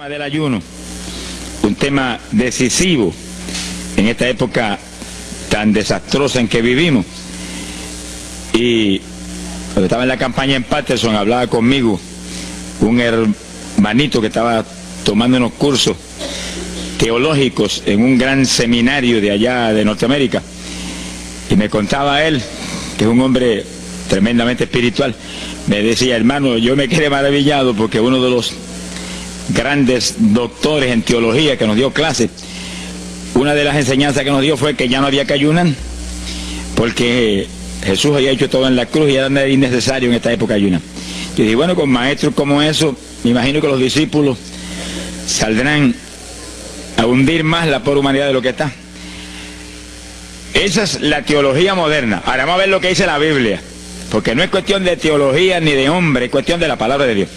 Del ayuno, un tema decisivo en esta época tan desastrosa en que vivimos. Y cuando estaba en la campaña en Patterson, hablaba conmigo un hermanito que estaba tomando unos cursos teológicos en un gran seminario de allá de Norteamérica, y me contaba él, que es un hombre tremendamente espiritual, me decía: hermano, yo me quedé maravillado porque uno de los grandes doctores en teología que nos dio clases, una de las enseñanzas que nos dio fue que ya no había que ayunar, porque Jesús había hecho todo en la cruz y era innecesario en esta época ayunar. Yo dije, bueno, con maestros como eso, me imagino que los discípulos saldrán a hundir más la pobre humanidad de lo que está. Esa es la teología moderna. Ahora vamos a ver lo que dice la Biblia, porque no es cuestión de teología ni de hombre, es cuestión de la palabra de Dios.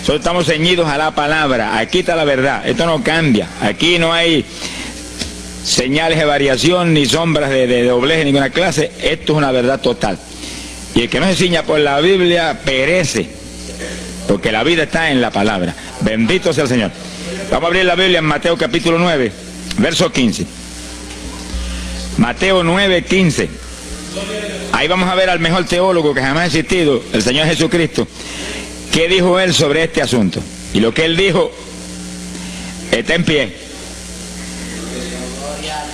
Nosotros estamos ceñidos a la palabra, aquí está la verdad, esto no cambia, aquí no hay señales de variación ni sombras de doblez de ninguna clase, esto es una verdad total. Y el que no se ciña por la Biblia perece, porque la vida está en la palabra. Bendito sea el Señor. Vamos a abrir la Biblia en Mateo capítulo 9, verso 15. Mateo 9, 15. Ahí vamos a ver al mejor teólogo que jamás ha existido, el Señor Jesucristo. ¿Qué dijo él sobre este asunto? Y lo que él dijo está en pie.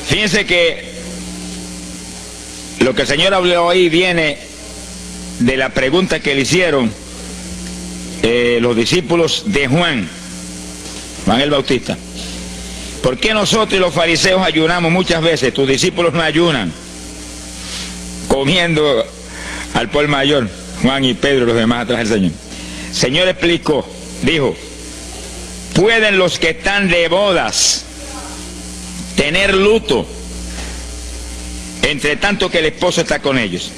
Fíjense que lo que el Señor habló ahí viene de la pregunta que le hicieron los discípulos de Juan el Bautista. ¿Por qué nosotros y los fariseos ayunamos muchas veces? Tus discípulos no ayunan, comiendo al por mayor, Juan y Pedro y los demás atrás del Señor. Señor explicó, dijo: ¿pueden los que están de bodas tener luto entre tanto que el esposo está con ellos?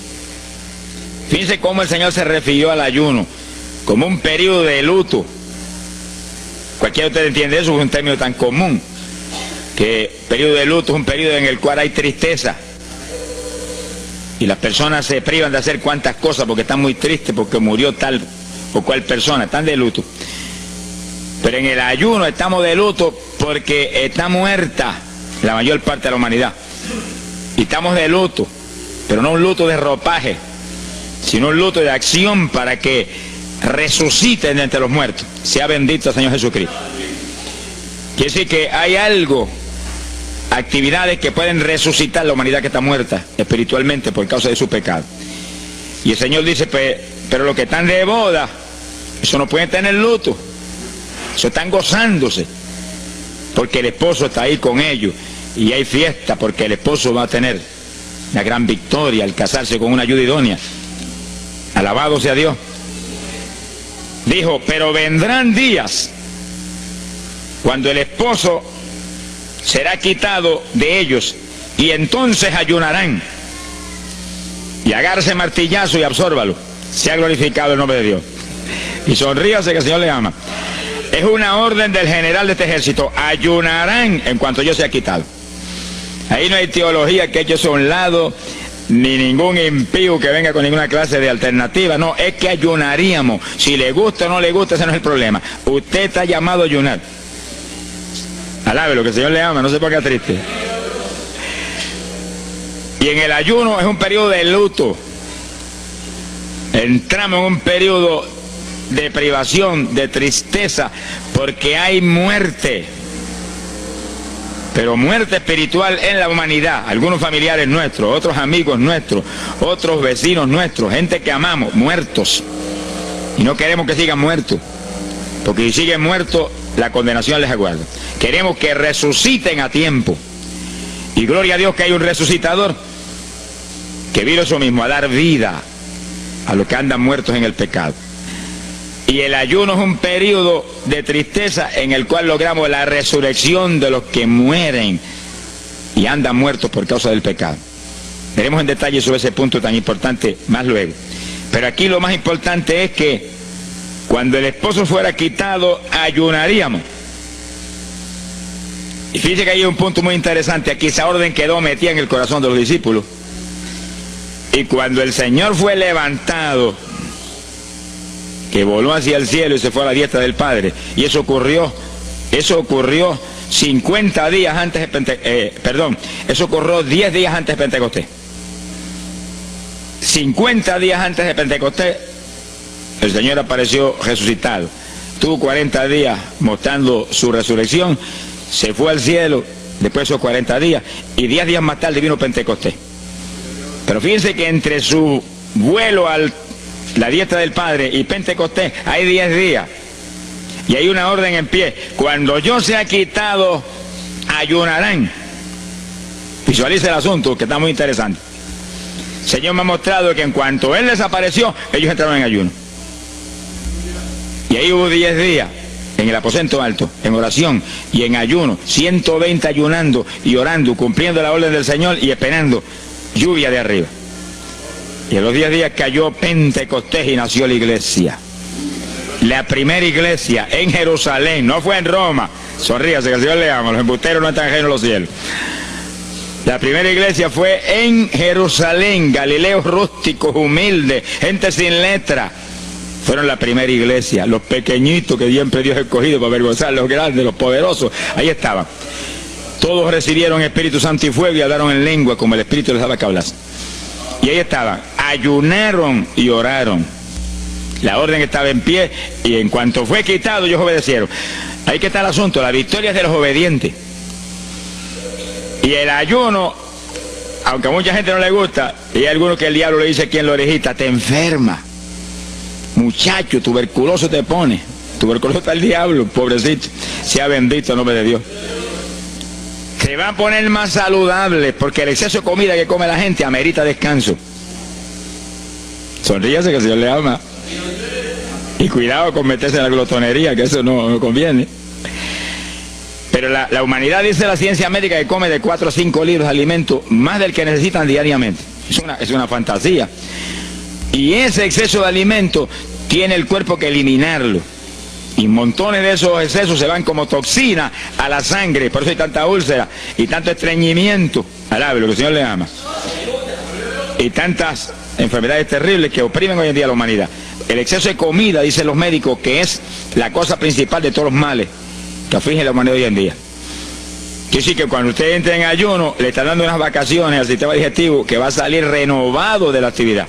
Fíjense cómo el Señor se refirió al ayuno como un periodo de luto. Cualquiera de ustedes entiende eso, es un término tan común, que periodo de luto es un periodo en el cual hay tristeza y las personas se privan de hacer cuantas cosas porque están muy tristes porque murió tal o cual persona, están de luto. Pero en el ayuno estamos de luto porque está muerta la mayor parte de la humanidad, y estamos de luto, pero no un luto de ropaje, sino un luto de acción para que resuciten de entre los muertos. Sea bendito el Señor Jesucristo. Quiere decir que hay algo, actividades que pueden resucitar la humanidad que está muerta espiritualmente por causa de su pecado. Y el Señor dice, pero los que están de boda, eso no pueden tener luto, eso están gozándose, porque el esposo está ahí con ellos, y hay fiesta porque el esposo va a tener la gran victoria al casarse con una ayuda idónea. Alabado sea Dios. Dijo, pero vendrán días cuando el esposo será quitado de ellos, y entonces ayunarán. Y agárrese martillazo y absórbalo. Se ha glorificado el nombre de Dios. Y sonríase que el Señor le ama. Es una orden del general de este ejército. Ayunarán en cuanto yo sea quitado. Ahí no hay teología que eche eso a un lado, ni ningún impío que venga con ninguna clase de alternativa. No, es que ayunaríamos. Si le gusta o no le gusta, ese no es el problema. Usted está llamado a ayunar. Alábelo, que el Señor le ama, no se ponga triste. Y en el ayuno es un periodo de luto. Entramos en un periodo de privación, de tristeza, porque hay muerte. Pero muerte espiritual en la humanidad. Algunos familiares nuestros, otros amigos nuestros, otros vecinos nuestros, gente que amamos, muertos. Y no queremos que sigan muertos, porque si siguen muertos, la condenación les aguarda. Queremos que resuciten a tiempo. Y gloria a Dios que hay un resucitador que vino eso mismo, a dar vida a los que andan muertos en el pecado. Y el ayuno es un periodo de tristeza en el cual logramos la resurrección de los que mueren y andan muertos por causa del pecado. Veremos en detalle sobre ese punto tan importante más luego. Pero aquí lo más importante es que cuando el esposo fuera quitado, ayunaríamos. Y fíjense que hay un punto muy interesante. Aquí esa orden quedó metida en el corazón de los discípulos. Y cuando el Señor fue levantado, que voló hacia el cielo y se fue a la diestra del Padre, y eso ocurrió Eso ocurrió 50 días antes de eso ocurrió 10 días antes de Pentecostés. 50 días antes de Pentecostés, el Señor apareció resucitado. Tuvo 40 días mostrando su resurrección, se fue al cielo después de esos 40 días, y 10 días más tarde vino Pentecostés. Pero fíjense que entre su vuelo a la diestra del Padre y Pentecostés hay 10 días. Y hay una orden en pie: cuando yo sea quitado, ayunarán. Visualice el asunto, que está muy interesante. El Señor me ha mostrado que en cuanto Él desapareció, ellos entraron en ayuno. Y ahí hubo 10 días en el aposento alto, en oración y en ayuno, 120 ayunando y orando, cumpliendo la orden del Señor y esperando lluvia de arriba. Y en los 10 días cayó Pentecostés y nació la iglesia. La primera iglesia en Jerusalén, no fue en Roma. Sonríase, que el Señor le ama, los embusteros no están ajenos a los cielos. La primera iglesia fue en Jerusalén, Galileos rústicos, humildes, gente sin letra. Fueron la primera iglesia, los pequeñitos que siempre Dios ha escogido para avergonzar a los grandes, los poderosos, ahí estaban. Todos recibieron Espíritu Santo y fuego y hablaron en lengua como el Espíritu les daba que hablasen. Y ahí estaban, ayunaron y oraron. La orden estaba en pie y en cuanto fue quitado ellos obedecieron. Ahí que está el asunto, la victoria es de los obedientes. Y el ayuno, aunque a mucha gente no le gusta, y hay algunos que el diablo le dice aquí en la orejita: te enferma. Muchacho, tuberculoso te pone. Tuberculoso está el diablo, pobrecito. Sea bendito el nombre de Dios. Se va a poner más saludable, porque el exceso de comida que come la gente amerita descanso. Sonríase, que el Señor le ama. Y cuidado con meterse en la glotonería, que eso no conviene. Pero la humanidad, dice la ciencia médica, que come de 4 a 5 libras de alimento, más del que necesitan diariamente. Es una fantasía. Y ese exceso de alimento tiene el cuerpo que eliminarlo. Y montones de esos excesos se van como toxina a la sangre. Por eso hay tanta úlcera y tanto estreñimiento. Alabe lo que el Señor le ama. Y tantas enfermedades terribles que oprimen hoy en día a la humanidad. El exceso de comida, dicen los médicos, que es la cosa principal de todos los males que afligen a la humanidad hoy en día. Quiere decir que cuando usted entra en ayuno, le está dando unas vacaciones al sistema digestivo que va a salir renovado de la actividad.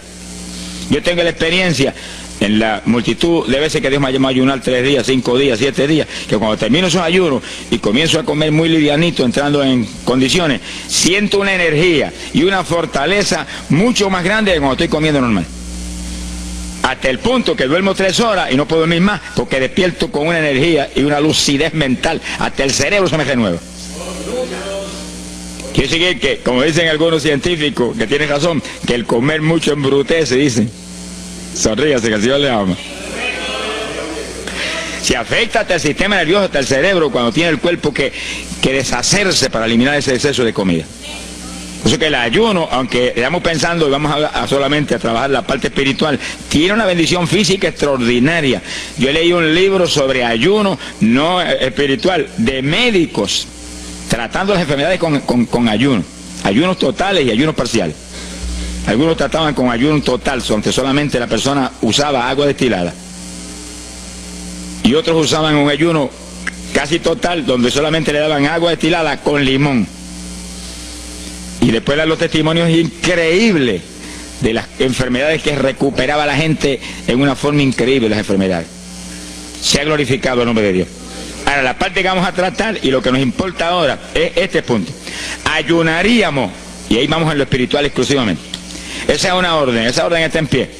Yo tengo la experiencia en la multitud de veces que Dios me ha llamado a ayunar 3 días, 5 días, 7 días, que cuando termino esos ayunos y comienzo a comer muy livianito, entrando en condiciones, siento una energía y una fortaleza mucho más grande que cuando estoy comiendo normal. Hasta el punto que duermo 3 horas y no puedo dormir más, porque despierto con una energía y una lucidez mental. Hasta el cerebro se me renueva. Quiere decir que, como dicen algunos científicos, que tienen razón, que el comer mucho embrutece, dicen. Sonríase, que el Señor le ama. Se afecta hasta el sistema nervioso, hasta el cerebro, cuando tiene el cuerpo que deshacerse para eliminar ese exceso de comida. Por eso que el ayuno, aunque estamos pensando y vamos a solamente a trabajar la parte espiritual, tiene una bendición física extraordinaria. Yo leí un libro sobre ayuno no espiritual, de médicos, tratando las enfermedades con ayuno. Ayunos totales y ayunos parciales. Algunos trataban con ayuno total, donde solamente la persona usaba agua destilada. Y otros usaban un ayuno casi total, donde solamente le daban agua destilada con limón. Y después dan los testimonios increíbles de las enfermedades que recuperaba la gente en una forma increíble, las enfermedades. Se ha glorificado el nombre de Dios. Ahora, la parte que vamos a tratar y lo que nos importa ahora es este punto. Ayunaríamos, y ahí vamos en lo espiritual exclusivamente. Esa es una orden, esa orden está en pie.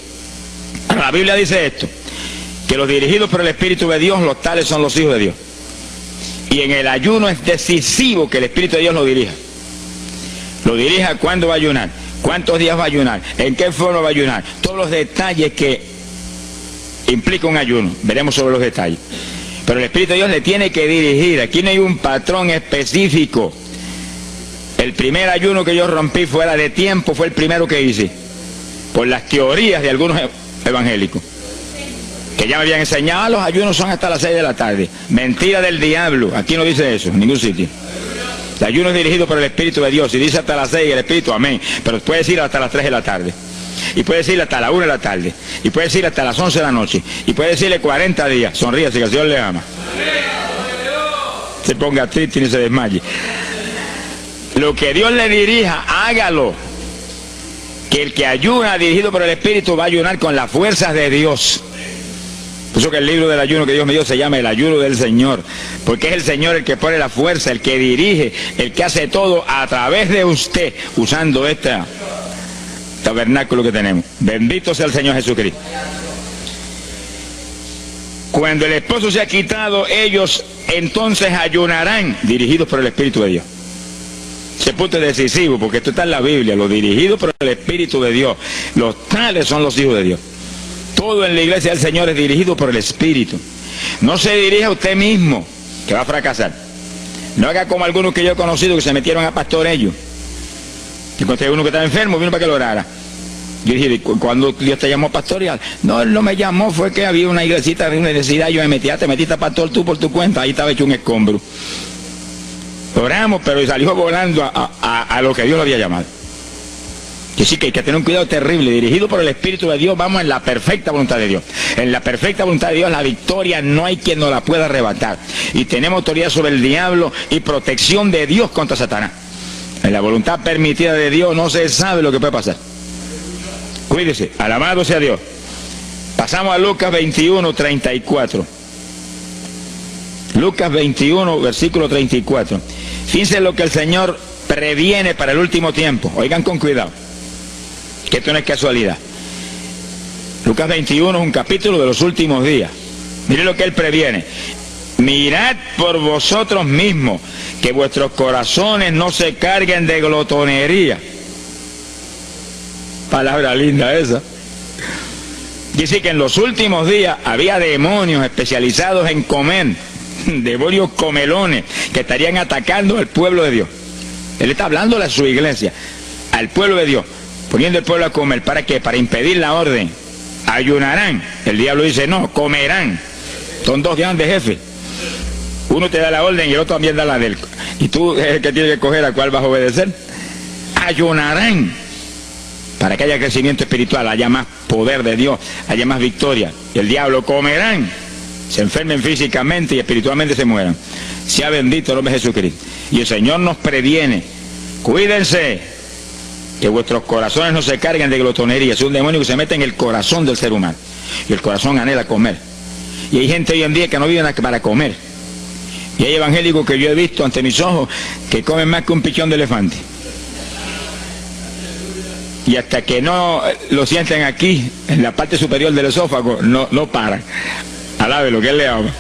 Ahora, la Biblia dice esto, que los dirigidos por el Espíritu de Dios, los tales son los hijos de Dios. Y en el ayuno es decisivo que el Espíritu de Dios lo dirija. Lo dirija cuándo va a ayunar, cuántos días va a ayunar, en qué forma va a ayunar, todos los detalles que implica un ayuno, veremos sobre los detalles. Pero el Espíritu de Dios le tiene que dirigir, aquí no hay un patrón específico. El primer ayuno que yo rompí fuera de tiempo fue el primero que hice, por las teorías de algunos evangélicos, que ya me habían enseñado, los ayunos son hasta las 6 de la tarde. Mentira del diablo, aquí no dice eso, en ningún sitio. El ayuno es dirigido por el Espíritu de Dios, y dice hasta las 6 el Espíritu, amén, pero puede decir hasta las 3 de la tarde, y puede decir hasta la 1 de la tarde, y puede decir hasta las 11 de la noche, y puede decirle 40 días, sonríase que el Señor le ama. se ponga triste ni se desmaye. Lo que Dios le dirija, hágalo. Que el que ayuna dirigido por el Espíritu va a ayunar con las fuerzas de Dios. Por eso que el libro del ayuno que Dios me dio se llama el ayuno del Señor, porque es el Señor el que pone la fuerza, el que dirige, el que hace todo a través de usted, usando este tabernáculo que tenemos. Bendito sea el Señor Jesucristo. Cuando el esposo se ha quitado, ellos entonces ayunarán, dirigidos por el Espíritu de Dios. Ese punto es decisivo, porque esto está en la Biblia, los dirigidos por el Espíritu de Dios. Los tales son los hijos de Dios. Todo en la iglesia del Señor es dirigido por el Espíritu. No se dirija a usted mismo, que va a fracasar. No haga como algunos que yo he conocido que se metieron a pastor ellos. Y encontré uno que estaba enfermo, vino para que lo orara. Yo dije, ¿cuándo Dios te llamó a pastorear? No, él no me llamó, fue que había una iglesita de una necesidad, yo me metí, te metiste a pastor tú por tu cuenta, ahí estaba hecho un escombro. Oramos, pero salió volando a lo que Dios lo había llamado. Que sí, que hay que tener un cuidado terrible, dirigido por el Espíritu de Dios, vamos en la perfecta voluntad de Dios. En la perfecta voluntad de Dios, la victoria no hay quien nos la pueda arrebatar. Y tenemos autoridad sobre el diablo y protección de Dios contra Satanás. En la voluntad permitida de Dios no se sabe lo que puede pasar. Cuídese, alabado sea Dios. Pasamos a Lucas 21, 34. Lucas 21, versículo 34. Fíjense lo que el Señor previene para el último tiempo. Oigan con cuidado, que esto no es casualidad. Lucas 21 es un capítulo de los últimos días. Miren lo que Él previene. Mirad por vosotros mismos, que vuestros corazones no se carguen de glotonería. Palabra linda esa. Dice que en los últimos días había demonios especializados en comer, demonios comelones, que estarían atacando al pueblo de Dios. Él está hablando a su iglesia, al pueblo de Dios, poniendo al pueblo a comer. ¿Para qué? Para impedir la orden. Ayunarán. El diablo dice, no, comerán. Son dos grandes jefes. Uno te da la orden y el otro también da la del. Y tú es el que tiene que escoger a cuál vas a obedecer. Ayunarán. Para que haya crecimiento espiritual, haya más poder de Dios, haya más victoria. Y el diablo comerán. Se enfermen físicamente y espiritualmente se mueran. Sea bendito el nombre de Jesucristo. Y el Señor nos previene. Cuídense, que vuestros corazones no se carguen de glotonería. Es un demonio que se mete en el corazón del ser humano. Y el corazón anhela comer. Y hay gente hoy en día que no vive para comer. Y hay evangélicos que yo he visto ante mis ojos que comen más que un pichón de elefante. Y hasta que no lo sienten aquí, en la parte superior del esófago, no paran. Alabe lo que Él le ama.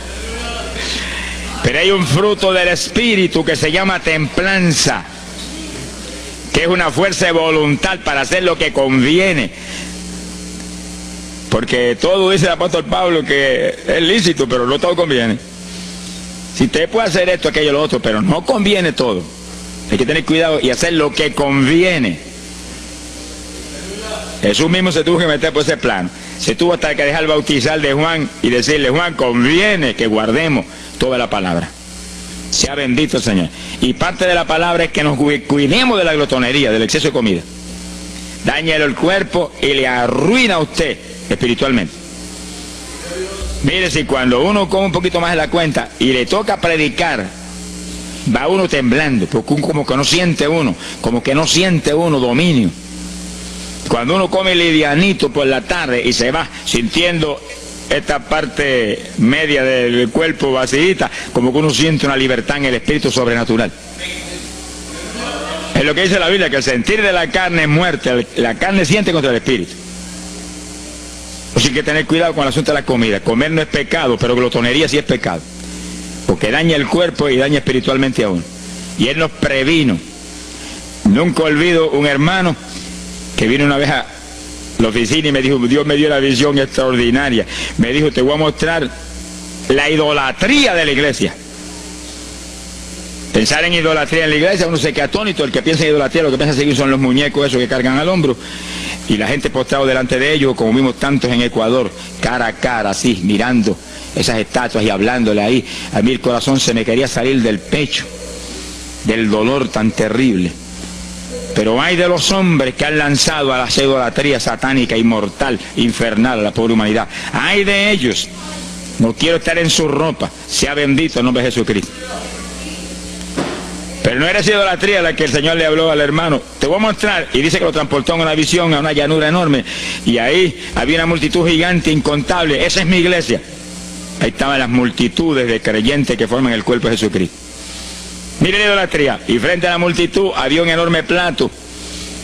Pero hay un fruto del Espíritu que se llama templanza, que es una fuerza de voluntad para hacer lo que conviene. Porque todo dice el apóstol Pablo que es lícito, pero no todo conviene. Si usted puede hacer esto, aquello, lo otro, pero no conviene todo. Hay que tener cuidado y hacer lo que conviene. Jesús mismo se tuvo que meter por ese plano. Se tuvo hasta que dejar bautizar de Juan y decirle, Juan, conviene que guardemos toda la palabra. Sea bendito el Señor. Y parte de la palabra es que nos cuidemos de la glotonería, del exceso de comida. Dáñelo el cuerpo y le arruina a usted espiritualmente. Mire, si cuando uno come un poquito más de la cuenta y le toca predicar, va uno temblando, porque como que no siente uno dominio. Cuando uno come livianito por la tarde y se va sintiendo esta parte media del cuerpo vacíita, como que uno siente una libertad en el espíritu sobrenatural. Es lo que dice la Biblia, que el sentir de la carne es muerte, la carne siente contra el espíritu. Así que hay que tener cuidado con el asunto de la comida. Comer no es pecado, pero glotonería sí es pecado, porque daña el cuerpo y daña espiritualmente a uno. Y Él nos previno. Nunca olvido un hermano que vino una vez a la oficina y me dijo, Dios me dio una visión extraordinaria. Me dijo, te voy a mostrar la idolatría de la iglesia. Pensar en idolatría en la iglesia, uno se queda atónito. El que piensa en idolatría, lo que piensa seguir son los muñecos esos que cargan al hombro. Y la gente postrado delante de ellos, como vimos tantos en Ecuador, cara a cara, así, mirando esas estatuas y hablándole ahí. A mí el corazón se me quería salir del pecho, del dolor tan terrible. Pero hay de los hombres que han lanzado a la idolatría satánica, inmortal, infernal a la pobre humanidad. Hay de ellos. No quiero estar en su ropa. Sea bendito el nombre de Jesucristo. Pero no era esa idolatría la que el Señor le habló al hermano. Te voy a mostrar, y dice que lo transportó en una visión a una llanura enorme, y ahí había una multitud gigante, incontable. Esa es mi iglesia. Ahí estaban las multitudes de creyentes que forman el cuerpo de Jesucristo. Mire la idolatría, y frente a la multitud había un enorme plato,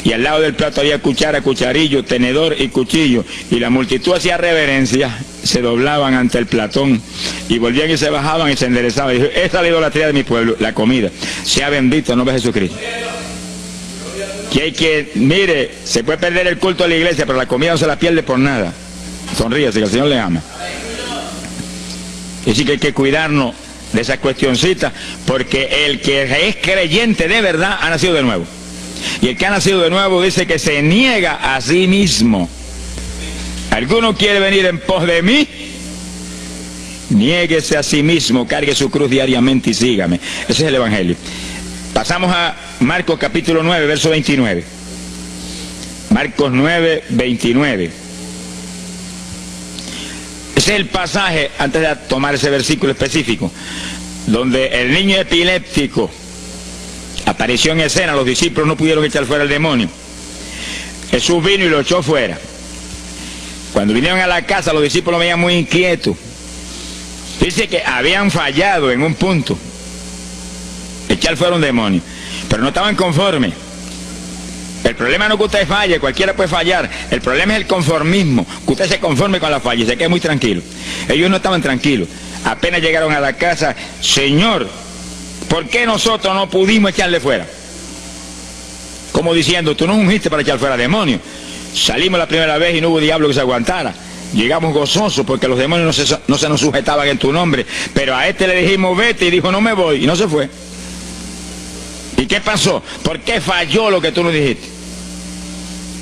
y al lado del plato había cuchara, cucharillo, tenedor y cuchillo, y la multitud hacía reverencia, se doblaban ante el platón, y volvían y se bajaban y se enderezaban. Y dijo, esta es la idolatría de mi pueblo, la comida. Sea bendito el nombre de Jesucristo. Mire, se puede perder el culto de la iglesia, pero la comida no se la pierde por nada. Sonríase, que el Señor le ama. Es decir, que hay que cuidarnos de esas cuestioncitas, porque el que es creyente de verdad ha nacido de nuevo. Y el que ha nacido de nuevo dice que se niega a sí mismo. ¿Alguno quiere venir en pos de mí? Niéguese a sí mismo, cargue su cruz diariamente y sígame. Ese es el Evangelio. Pasamos a Marcos capítulo 9, verso 29. Marcos 9, 29. Ese es el pasaje, antes de tomar ese versículo específico, donde el niño epiléptico apareció en escena. Los discípulos no pudieron echar fuera el demonio. Jesús vino y lo echó fuera. Cuando vinieron a la casa, los discípulos veían muy inquietos. Dice que habían fallado en un punto, echar fuera un demonio, pero no estaban conformes. El problema no es que usted falle, cualquiera puede fallar. El problema es el conformismo, que usted se conforme con la falla y se quede muy tranquilo. Ellos no estaban tranquilos. Apenas llegaron a la casa, Señor, ¿por qué nosotros no pudimos echarle fuera? Como diciendo, tú nos ungiste para echar fuera demonios. Salimos la primera vez y no hubo diablo que se aguantara. Llegamos gozosos porque los demonios no se nos sujetaban en tu nombre. Pero a este le dijimos vete y dijo no me voy y no se fue. ¿Y qué pasó? ¿Por qué falló lo que tú nos dijiste?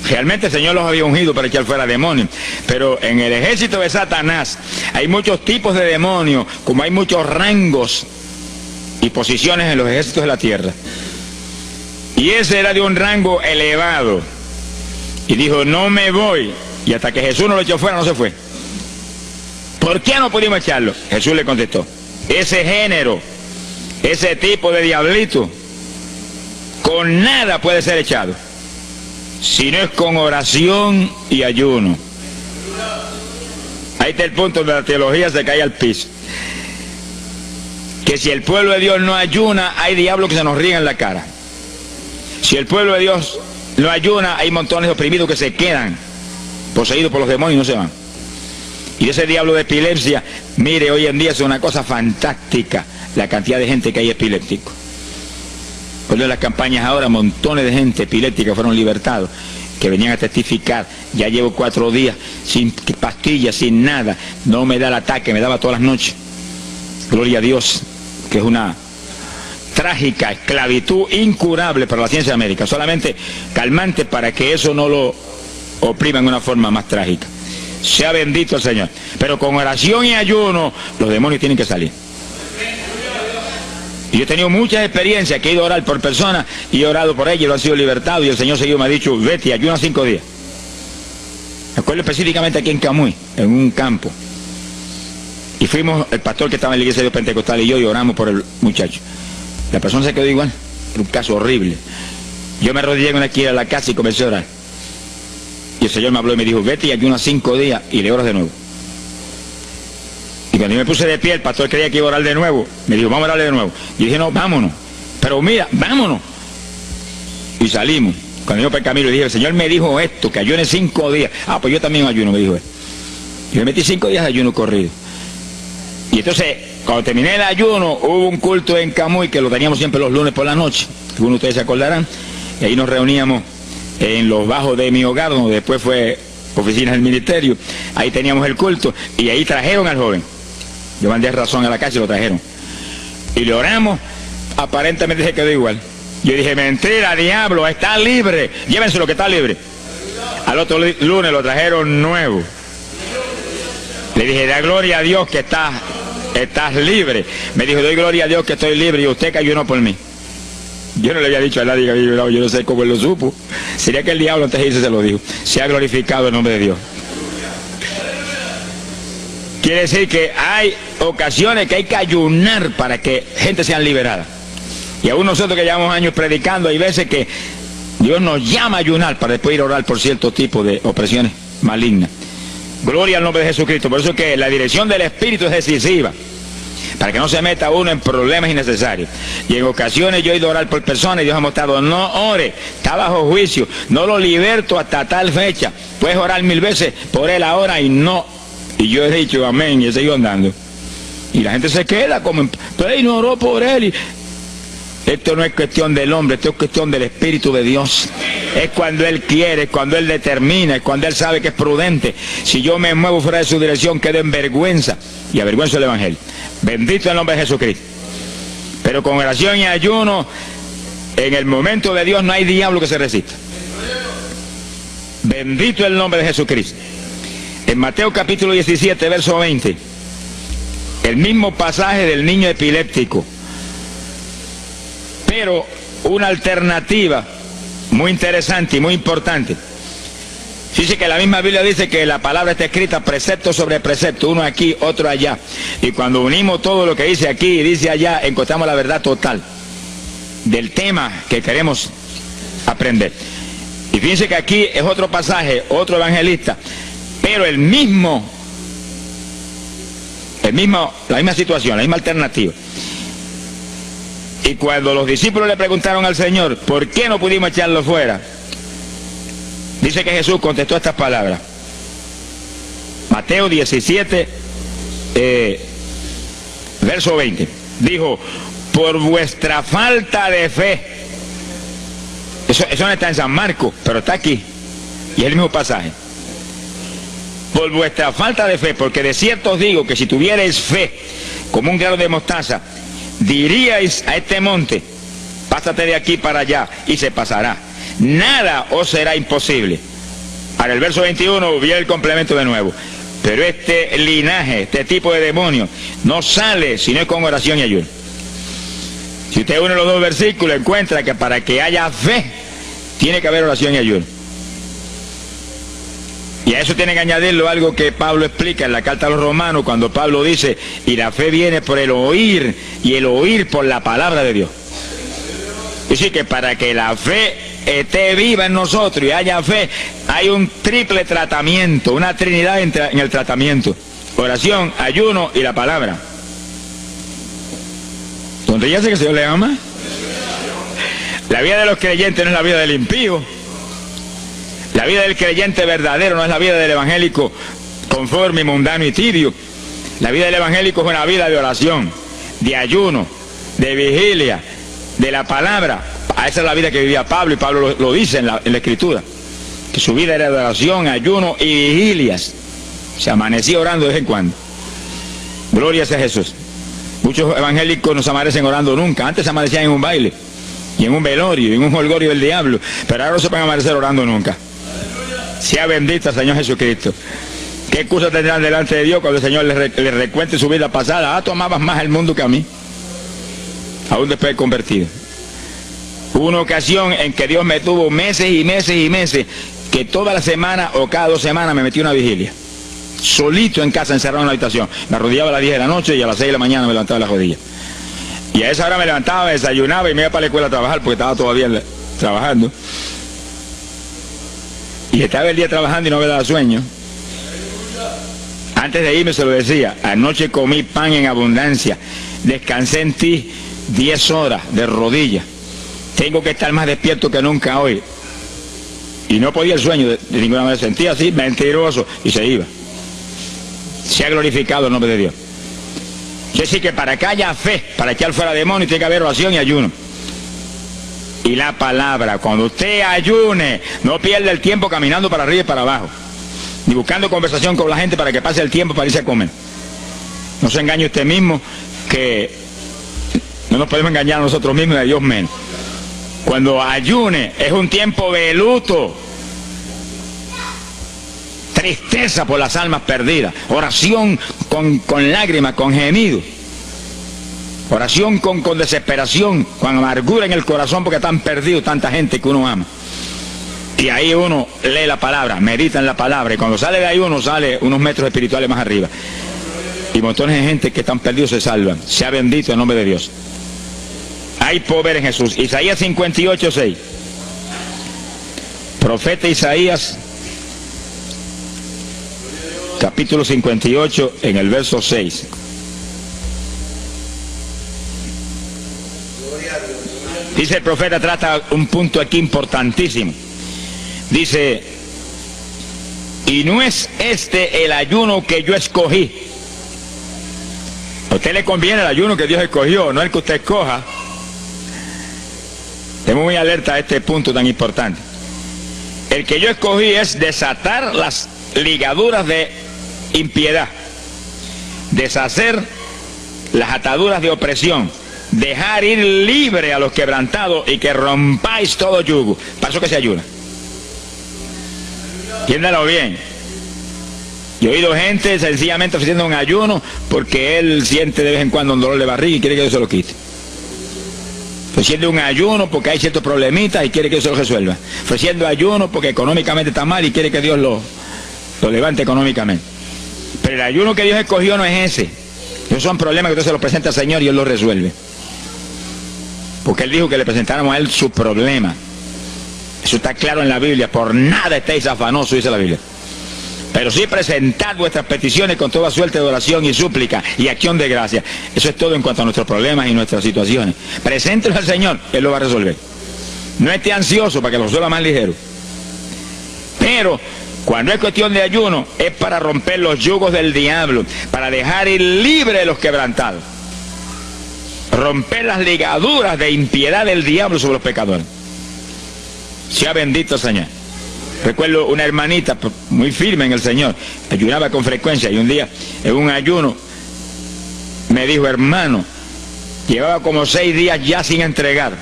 Realmente el Señor los había ungido para echar fuera demonios. Pero en el ejército de Satanás hay muchos tipos de demonios, como hay muchos rangos y posiciones en los ejércitos de la tierra. Y ese era de un rango elevado. Y dijo, no me voy. Y hasta que Jesús no lo echó fuera, no se fue. ¿Por qué no pudimos echarlo? Jesús le contestó, ese género, ese tipo de diablito, con nada puede ser echado, si no es con oración y ayuno. Ahí está el punto donde la teología se cae al piso. Que si el pueblo de Dios no ayuna, hay diablos que se nos ríen en la cara. Si el pueblo de Dios no ayuna, hay montones de oprimidos que se quedan poseídos por los demonios y no se van. Y ese diablo de epilepsia, mire, hoy en día es una cosa fantástica la cantidad de gente que hay epiléptico. Por las campañas ahora, montones de gente epiléptica fueron libertados, que venían a testificar. Ya llevo 4 días sin pastillas, sin nada, no me da el ataque, me daba todas las noches. Gloria a Dios, que es una trágica esclavitud incurable para la ciencia médica, solamente calmante para que eso no lo oprima en una forma más trágica. Sea bendito el Señor. Pero con oración y ayuno, los demonios tienen que salir. Y yo he tenido muchas experiencias que he ido a orar por personas y he orado por ellos y lo han sido libertados, y el Señor seguido me ha dicho, vete, ayuna 5 días. Me acuerdo específicamente aquí en Camuy, en un campo. Y fuimos, el pastor que estaba en la iglesia de Dios Pentecostal y yo, y oramos por el muchacho. La persona se quedó igual, era un caso horrible. Yo me arrodillé en una esquina de la casa y comencé a orar. Y el Señor me habló y me dijo, vete y ayuna 5 días y le oras de nuevo. Y cuando yo me puse de pie, el pastor creía que iba a orar de nuevo. Me dijo, vamos a orarle de nuevo. Y yo dije, no, vámonos. Pero mira, vámonos. Y salimos. Cuando yo por el camino le dije, el Señor me dijo esto, que ayune 5 días. Ah, pues yo también ayuno, me dijo él. Y me metí 5 días de ayuno corrido. Y entonces, cuando terminé el ayuno, hubo un culto en Camuy, que lo teníamos siempre los lunes por la noche. Algunos de ustedes se acordarán. Y ahí nos reuníamos en los bajos de mi hogar, donde después fue oficinas del ministerio. Ahí teníamos el culto. Y ahí trajeron al joven. Yo mandé razón a la casa y lo trajeron. Y le oramos, aparentemente se quedó igual. Yo dije, mentira, diablo, está libre. Llévenselo que está libre. Al otro lunes lo trajeron nuevo. Le dije, da gloria a Dios que estás libre. Me dijo, doy gloria a Dios que estoy libre y usted que ayunó por mí. Yo no le había dicho a nadie que había ayunado, yo no sé cómo él lo supo. Sería que el diablo antes de irse se lo dijo. Se ha glorificado el nombre de Dios. Quiere decir que hay ocasiones que hay que ayunar para que gente sea liberada. Y aún nosotros que llevamos años predicando, hay veces que Dios nos llama a ayunar para después ir a orar por cierto tipo de opresiones malignas. Gloria al nombre de Jesucristo. Por eso es que la dirección del Espíritu es decisiva, para que no se meta uno en problemas innecesarios. Y en ocasiones yo he ido a orar por personas y Dios ha mostrado: no ore, está bajo juicio, no lo liberto hasta tal fecha. Puedes orar 1000 veces por él ahora y no. Y yo he dicho amén y he seguido andando. Y la gente se queda como, pero no oró por él. Esto no es cuestión del hombre, esto es cuestión del Espíritu de Dios. Es cuando Él quiere, es cuando Él determina, es cuando Él sabe que es prudente. Si yo me muevo fuera de su dirección, quedo en vergüenza y avergüenzo el Evangelio. Bendito el nombre de Jesucristo. Pero con oración y ayuno, en el momento de Dios no hay diablo que se resista. Bendito el nombre de Jesucristo. En Mateo capítulo 17, verso 20, el mismo pasaje del niño epiléptico, pero una alternativa muy interesante y muy importante. Dice que la misma Biblia dice que la palabra está escrita precepto sobre precepto, uno aquí, otro allá. Y cuando unimos todo lo que dice aquí y dice allá, encontramos la verdad total del tema que queremos aprender. Y fíjense que aquí es otro pasaje, otro evangelista, pero la misma situación, la misma alternativa. Y cuando los discípulos le preguntaron al Señor, ¿por qué no pudimos echarlo fuera? Dice que Jesús contestó estas palabras. Mateo 17, verso 20. Dijo: por vuestra falta de fe. Eso no está en San Marcos, pero está aquí. Y es el mismo pasaje. Por vuestra falta de fe, porque de cierto os digo que si tuvierais fe como un grano de mostaza, diríais a este monte: pásate de aquí para allá, y se pasará. Nada os será imposible. Ahora el verso 21 viene el complemento de nuevo. Pero este linaje, este tipo de demonio, no sale si no es con oración y ayuno. Si usted une los dos versículos, encuentra que para que haya fe, tiene que haber oración y ayuno. Y a eso tiene que añadirlo algo que Pablo explica en la carta a los Romanos, cuando Pablo dice: y la fe viene por el oír, y el oír por la palabra de Dios. Es decir, que para que la fe esté viva en nosotros y haya fe, hay un triple tratamiento, una trinidad en el tratamiento: oración, ayuno y la palabra. Sonríase que el Señor le ama. La vida de los creyentes no es la vida del impío. La vida del creyente verdadero no es la vida del evangélico conforme, mundano y tibio. La vida del evangélico es una vida de oración, de ayuno, de vigilia, de la palabra. Esa es la vida que vivía Pablo, y Pablo lo dice en la Escritura, que su vida era de oración, ayuno y vigilias. Se amanecía orando de vez en cuando. Gloria sea Jesús. Muchos evangélicos no se amanecen orando nunca. Antes se amanecían en un baile, y en un velorio, y en un jolgorio del diablo, pero ahora no se pueden amanecer orando nunca. Sea bendito el Señor Jesucristo. ¿Qué excusa tendrán delante de Dios cuando el Señor les recuente su vida pasada? Tú amabas más el mundo que a mí, aún después de convertido. Hubo una ocasión en que Dios me tuvo meses y meses y meses, que toda la semana o cada 2 semanas me metí una vigilia, solito en casa, encerrado en la habitación. Me arrodillaba a las 10 de la noche y a las 6 de la mañana me levantaba las rodillas. Y a esa hora me levantaba, me desayunaba y me iba para la escuela a trabajar, porque estaba todavía trabajando. Y estaba el día trabajando y no me daba sueño. Antes de irme se lo decía: anoche comí pan en abundancia, descansé en ti 10 horas de rodillas, tengo que estar más despierto que nunca hoy. Y no podía el sueño de ninguna manera, sentía así, mentiroso, y se iba. Se ha glorificado el nombre de Dios. Es decir, que para que haya fe, para echar fuera demonios, tiene que haber oración y ayuno. Y la palabra. Cuando usted ayune, no pierda el tiempo caminando para arriba y para abajo, ni buscando conversación con la gente para que pase el tiempo para irse a comer. No se engañe usted mismo, que no nos podemos engañar a nosotros mismos y a Dios menos. Cuando ayune es un tiempo de luto, tristeza por las almas perdidas, oración con lágrimas, con gemidos, oración con desesperación, con amargura en el corazón porque están perdidos tanta gente que uno ama. Y ahí uno lee la palabra, medita en la palabra, y cuando sale de ahí uno sale unos metros espirituales más arriba. Y montones de gente que están perdidos se salvan. Sea bendito el nombre de Dios. hay poder en Jesús. Isaías 58:6. Profeta Isaías, capítulo 58, en el verso 6. Dice el profeta, trata un punto aquí importantísimo. Dice, y no es este el ayuno que yo escogí. A usted le conviene el ayuno que Dios escogió, no el que usted escoja. Estemos muy alerta a este punto tan importante. El que yo escogí es desatar las ligaduras de impiedad, deshacer las ataduras de opresión, dejar ir libre a los quebrantados y que rompáis todo yugo. Para eso que se ayuna. Entiéndalo bien. Yo he oído gente sencillamente ofreciendo un ayuno porque él siente de vez en cuando un dolor de barriga y quiere que Dios se lo quite. Ofreciendo un ayuno porque hay ciertos problemitas y quiere que Dios se lo resuelva. Ofreciendo ayuno porque económicamente está mal y quiere que Dios lo levante económicamente. Pero el ayuno que Dios escogió no es ese. Esos son problemas que usted se los presenta al Señor y Él los resuelve. Porque Él dijo que le presentáramos a Él su problema. Eso está claro en la Biblia. Por nada estéis afanosos, dice la Biblia. Pero sí presentad vuestras peticiones con toda suerte de oración y súplica y acción de gracia. Eso es todo en cuanto a nuestros problemas y nuestras situaciones. Preséntelo al Señor, Él lo va a resolver. No esté ansioso para que lo resuelva más ligero. Pero cuando es cuestión de ayuno, es para romper los yugos del diablo, para dejar ir libre a los quebrantados. Romper las ligaduras de impiedad del diablo sobre los pecadores. Sea bendito el Señor. Recuerdo una hermanita muy firme en el Señor, ayunaba con frecuencia y un día en un ayuno me dijo, hermano, llevaba como 6 días ya sin entregar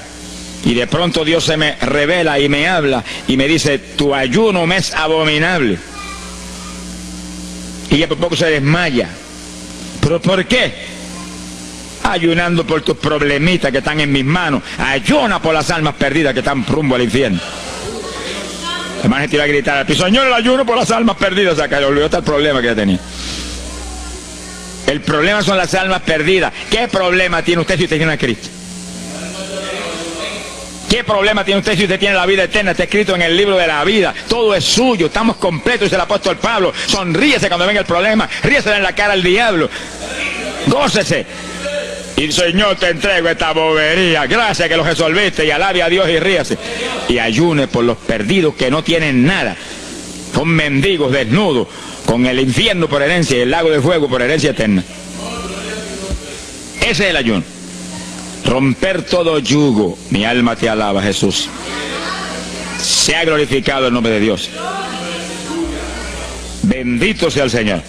y de pronto Dios se me revela y me habla y me dice, tu ayuno me es abominable. Y ella por poco se desmaya. ¿Pero por qué? Ayunando por tus problemitas que están en mis manos. Ayuna por las almas perdidas que están rumbo al infierno. La hermana se iba a gritar al piso, Señor, el ayuno por las almas perdidas. O sea, que le olvidó hasta el problema que ella tenía. El problema son las almas perdidas. ¿Qué problema tiene usted si usted tiene a Cristo? ¿Qué problema tiene usted si usted tiene la vida eterna? Está escrito en el libro de la vida. Todo es suyo, estamos completos, dice el apóstol Pablo. Sonríese cuando venga el problema, ríese en la cara al diablo. Gócese. Y Señor, te entrego esta bobería. Gracias que lo resolviste y alabe a Dios y ríase. Y ayune por los perdidos que no tienen nada. Son mendigos desnudos, con el infierno por herencia y el lago de fuego por herencia eterna. Ese es el ayuno. Romper todo yugo. Mi alma te alaba, Jesús. Sea glorificado el nombre de Dios. Bendito sea el Señor.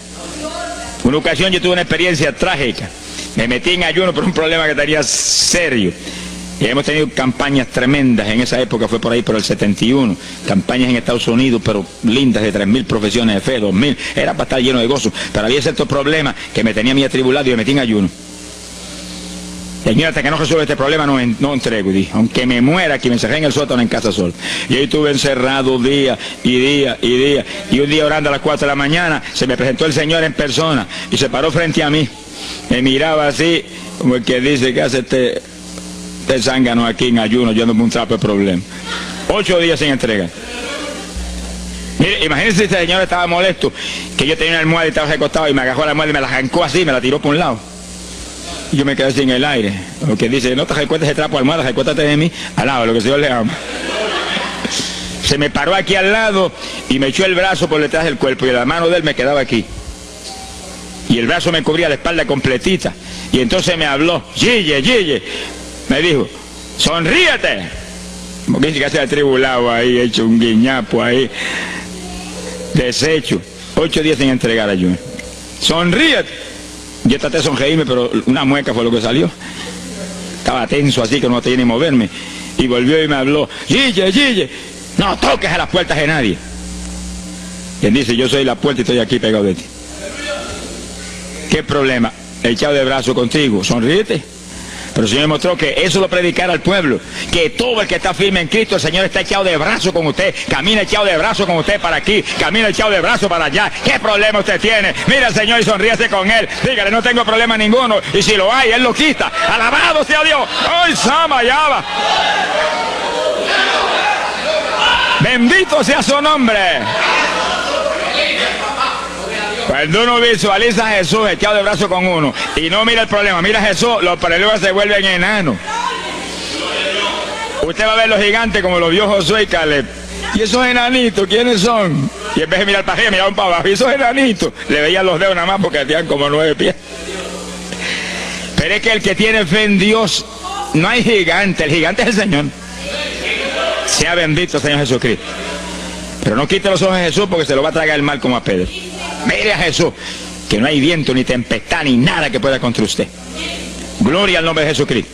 Una ocasión yo tuve una experiencia trágica. Me metí en ayuno por un problema que tenía serio. Y hemos tenido campañas tremendas. En esa época fue por ahí por el 71. Campañas en Estados Unidos, pero lindas, de 3.000 profesiones de fe, 2.000. Era para estar lleno de gozo. Pero había ciertos problemas que me tenía a mí atribulado y me metí en ayuno. Señor, hasta que no resuelva este problema no entrego. Y dije, aunque me muera, que me encerré en el sótano en casa solo. Y ahí estuve encerrado día y día y día. Y un día orando a las 4 de la mañana, se me presentó el Señor en persona. Y se paró frente a mí. Me miraba así, como el que dice, ¿qué hace este zángano aquí en ayuno, yéndome un trapo de problema? 8 días sin entregar. Mire, imagínense si este señor estaba molesto, que yo tenía una almohada y estaba recostado y me agarró la almohada y me la arrancó así, me la tiró por un lado. Y yo me quedé sin el aire. Lo que dice, no te recuestes ese trapo de almohada, recuéstate de mí, al lado, lo que el Señor le ama. Se me paró aquí al lado y me echó el brazo por detrás del cuerpo y la mano de él me quedaba aquí. Y el brazo me cubría la espalda completita. Y entonces me habló, Gille, me dijo, sonríete. Como que dice que se ha atribulado ahí, hecho un guiñapo ahí, deshecho. 8 días sin entregar ayuno. Sonríete. Yo traté de sonreírme, pero una mueca fue lo que salió. Estaba tenso así que no podía ni moverme. Y volvió y me habló, Gille, no toques a las puertas de nadie. Quien dice, yo soy la puerta y estoy aquí pegado de ti. ¿Qué problema? Echado de brazo contigo, sonríete. Pero el Señor mostró que eso lo predicara al pueblo, que todo el que está firme en Cristo, el Señor está echado de brazo con usted, camina echado de brazo con usted para aquí, camina echado de brazo para allá. ¿Qué problema usted tiene? Mira al Señor y sonríase con Él, dígale, no tengo problema ninguno, y si lo hay, Él lo quita. Alabado sea Dios. ¡Ay, Sama, ya va! Bendito sea su nombre. Cuando uno visualiza a Jesús echado de brazo con uno y no mira el problema, mira a Jesús, los problemas se vuelven enanos. Usted va a ver los gigantes como los vio Josué y Caleb. ¿Y esos enanitos quiénes son? Y en vez de mirar para arriba, miraban para abajo. ¿Y esos enanitos? Le veían los dedos nada más porque tenían como 9 pies. Pero es que el que tiene fe en Dios, no hay gigante, el gigante es el Señor. Sea bendito Señor Jesucristo. Pero no quite los ojos de Jesús porque se lo va a tragar el mal como a Pedro. Mire a Jesús, que no hay viento, ni tempestad, ni nada que pueda contra usted. Gloria al nombre de Jesucristo.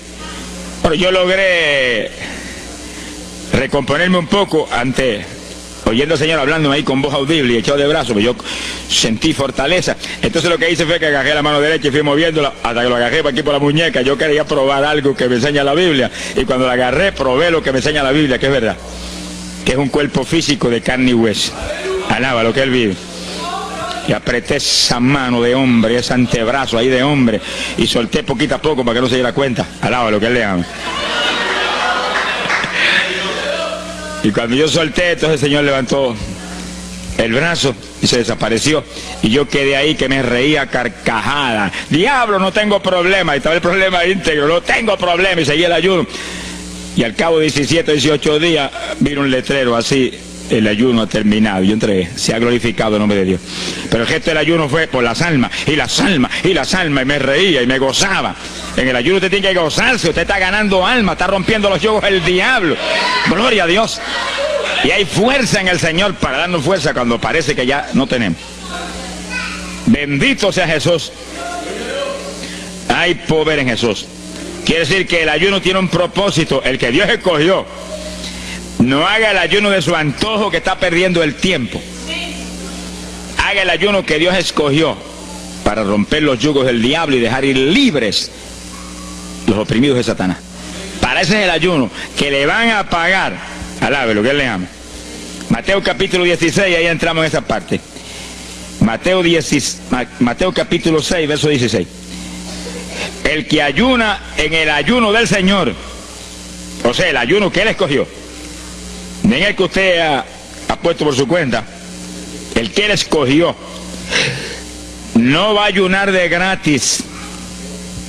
Pero yo logré recomponerme un poco oyendo al Señor hablándome ahí con voz audible y echado de brazos, pero yo sentí fortaleza. Entonces lo que hice fue que agarré la mano derecha y fui moviéndola hasta que lo agarré por aquí por la muñeca. Yo quería probar algo que me enseña la Biblia, y cuando la agarré probé lo que me enseña la Biblia, que es verdad, que es un cuerpo físico de carne y hueso. Alaba lo que Él vive. Y apreté esa mano de hombre, ese antebrazo ahí de hombre, y solté poquito a poco para que no se diera cuenta. Alaba lo que Él le ama. Y cuando yo solté, entonces el Señor levantó el brazo y se desapareció. Y yo quedé ahí que me reía carcajada. Diablo, no tengo problema. Y estaba el problema íntegro, no tengo problema. Y seguí el ayuno. Y al cabo de 17 o 18 días vino un letrero así: el ayuno ha terminado. Yo entregué, se ha glorificado el nombre de Dios. Pero el gesto del ayuno fue por las almas, y las almas, y las almas, y me reía y me gozaba. En el ayuno usted tiene que gozarse, usted está ganando alma, está rompiendo los yugos del diablo. Gloria a Dios. Y hay fuerza en el Señor para darnos fuerza cuando parece que ya no tenemos. Bendito sea Jesús. Hay poder en Jesús. Quiere decir que el ayuno tiene un propósito, el que Dios escogió. No haga el ayuno de su antojo, que está perdiendo el tiempo. Haga el ayuno que Dios escogió para romper los yugos del diablo y dejar ir libres los oprimidos de Satanás. Para ese es el ayuno que le van a pagar. Alabe lo que Él le ama. Mateo capítulo 16, ahí entramos en esa parte. Mateo capítulo 6, verso 16. El que ayuna en el ayuno del Señor, o sea, el ayuno que Él escogió, no en el que usted ha puesto por su cuenta, el que Él escogió, no va a ayunar de gratis,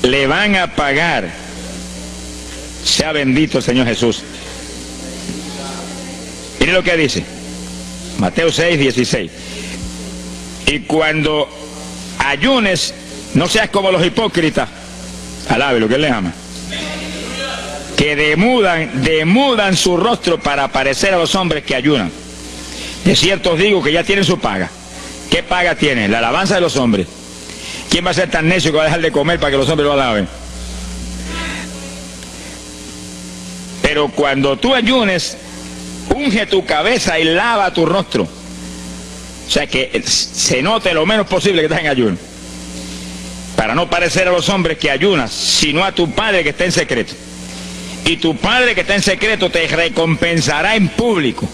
le van a pagar. Sea bendito el Señor Jesús. Mire lo que dice Mateo 6, 16. Y cuando ayunes, no seas como los hipócritas. Alabe lo que Él le ama, que demudan su rostro para parecer a los hombres que ayunan. De cierto os digo que ya tienen su paga. ¿Qué paga tienen? La alabanza de los hombres. ¿Quién va a ser tan necio que va a dejar de comer para que los hombres lo alaben? Pero cuando tú ayunes, unge tu cabeza y lava tu rostro. O sea, que se note lo menos posible que estás en ayuno, para no parecer a los hombres que ayunas, sino a tu Padre que está en secreto. Y tu Padre que está en secreto te recompensará en público.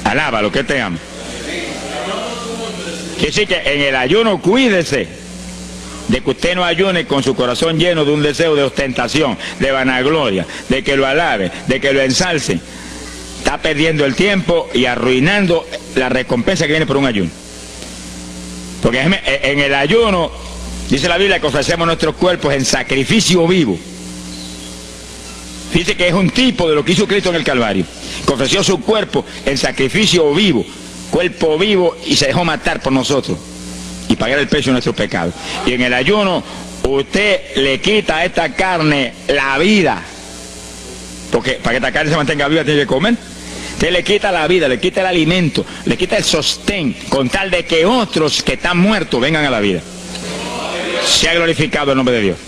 Alaba lo que te ama. Quiere decir que en el ayuno cuídese de que usted no ayune con su corazón lleno de un deseo de ostentación, de vanagloria, de que lo alabe, de que lo ensalce. Está perdiendo el tiempo y arruinando la recompensa que viene por un ayuno. Porque en el ayuno, dice la Biblia, que ofrecemos nuestros cuerpos en sacrificio vivo. Dice que es un tipo de lo que hizo Cristo en el Calvario, que ofreció su cuerpo en sacrificio vivo, cuerpo vivo, y se dejó matar por nosotros y pagar el precio de nuestros pecados. Y en el ayuno usted le quita a esta carne la vida, porque para que esta carne se mantenga viva tiene que comer. Usted le quita la vida, le quita el alimento, le quita el sostén, con tal de que otros que están muertos vengan a la vida. Se ha glorificado el nombre de Dios.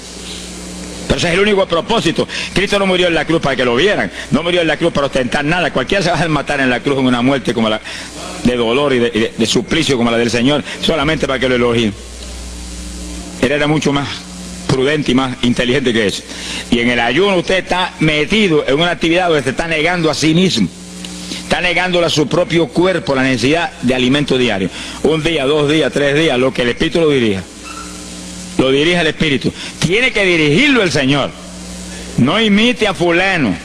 Pero ese es el único propósito. Cristo no murió en la cruz para que lo vieran, no murió en la cruz para ostentar nada. Cualquiera se va a matar en la cruz en una muerte como la de dolor y de suplicio como la del Señor, solamente para que lo elogien. Él era mucho más prudente y más inteligente que eso. Y en el ayuno usted está metido en una actividad donde se está negando a sí mismo. Está negándole a su propio cuerpo la necesidad de alimento diario. Un día, 2 días, 3 días, lo que el Espíritu lo dirija. Lo dirige el Espíritu. Tiene que dirigirlo el Señor. No imite a fulano,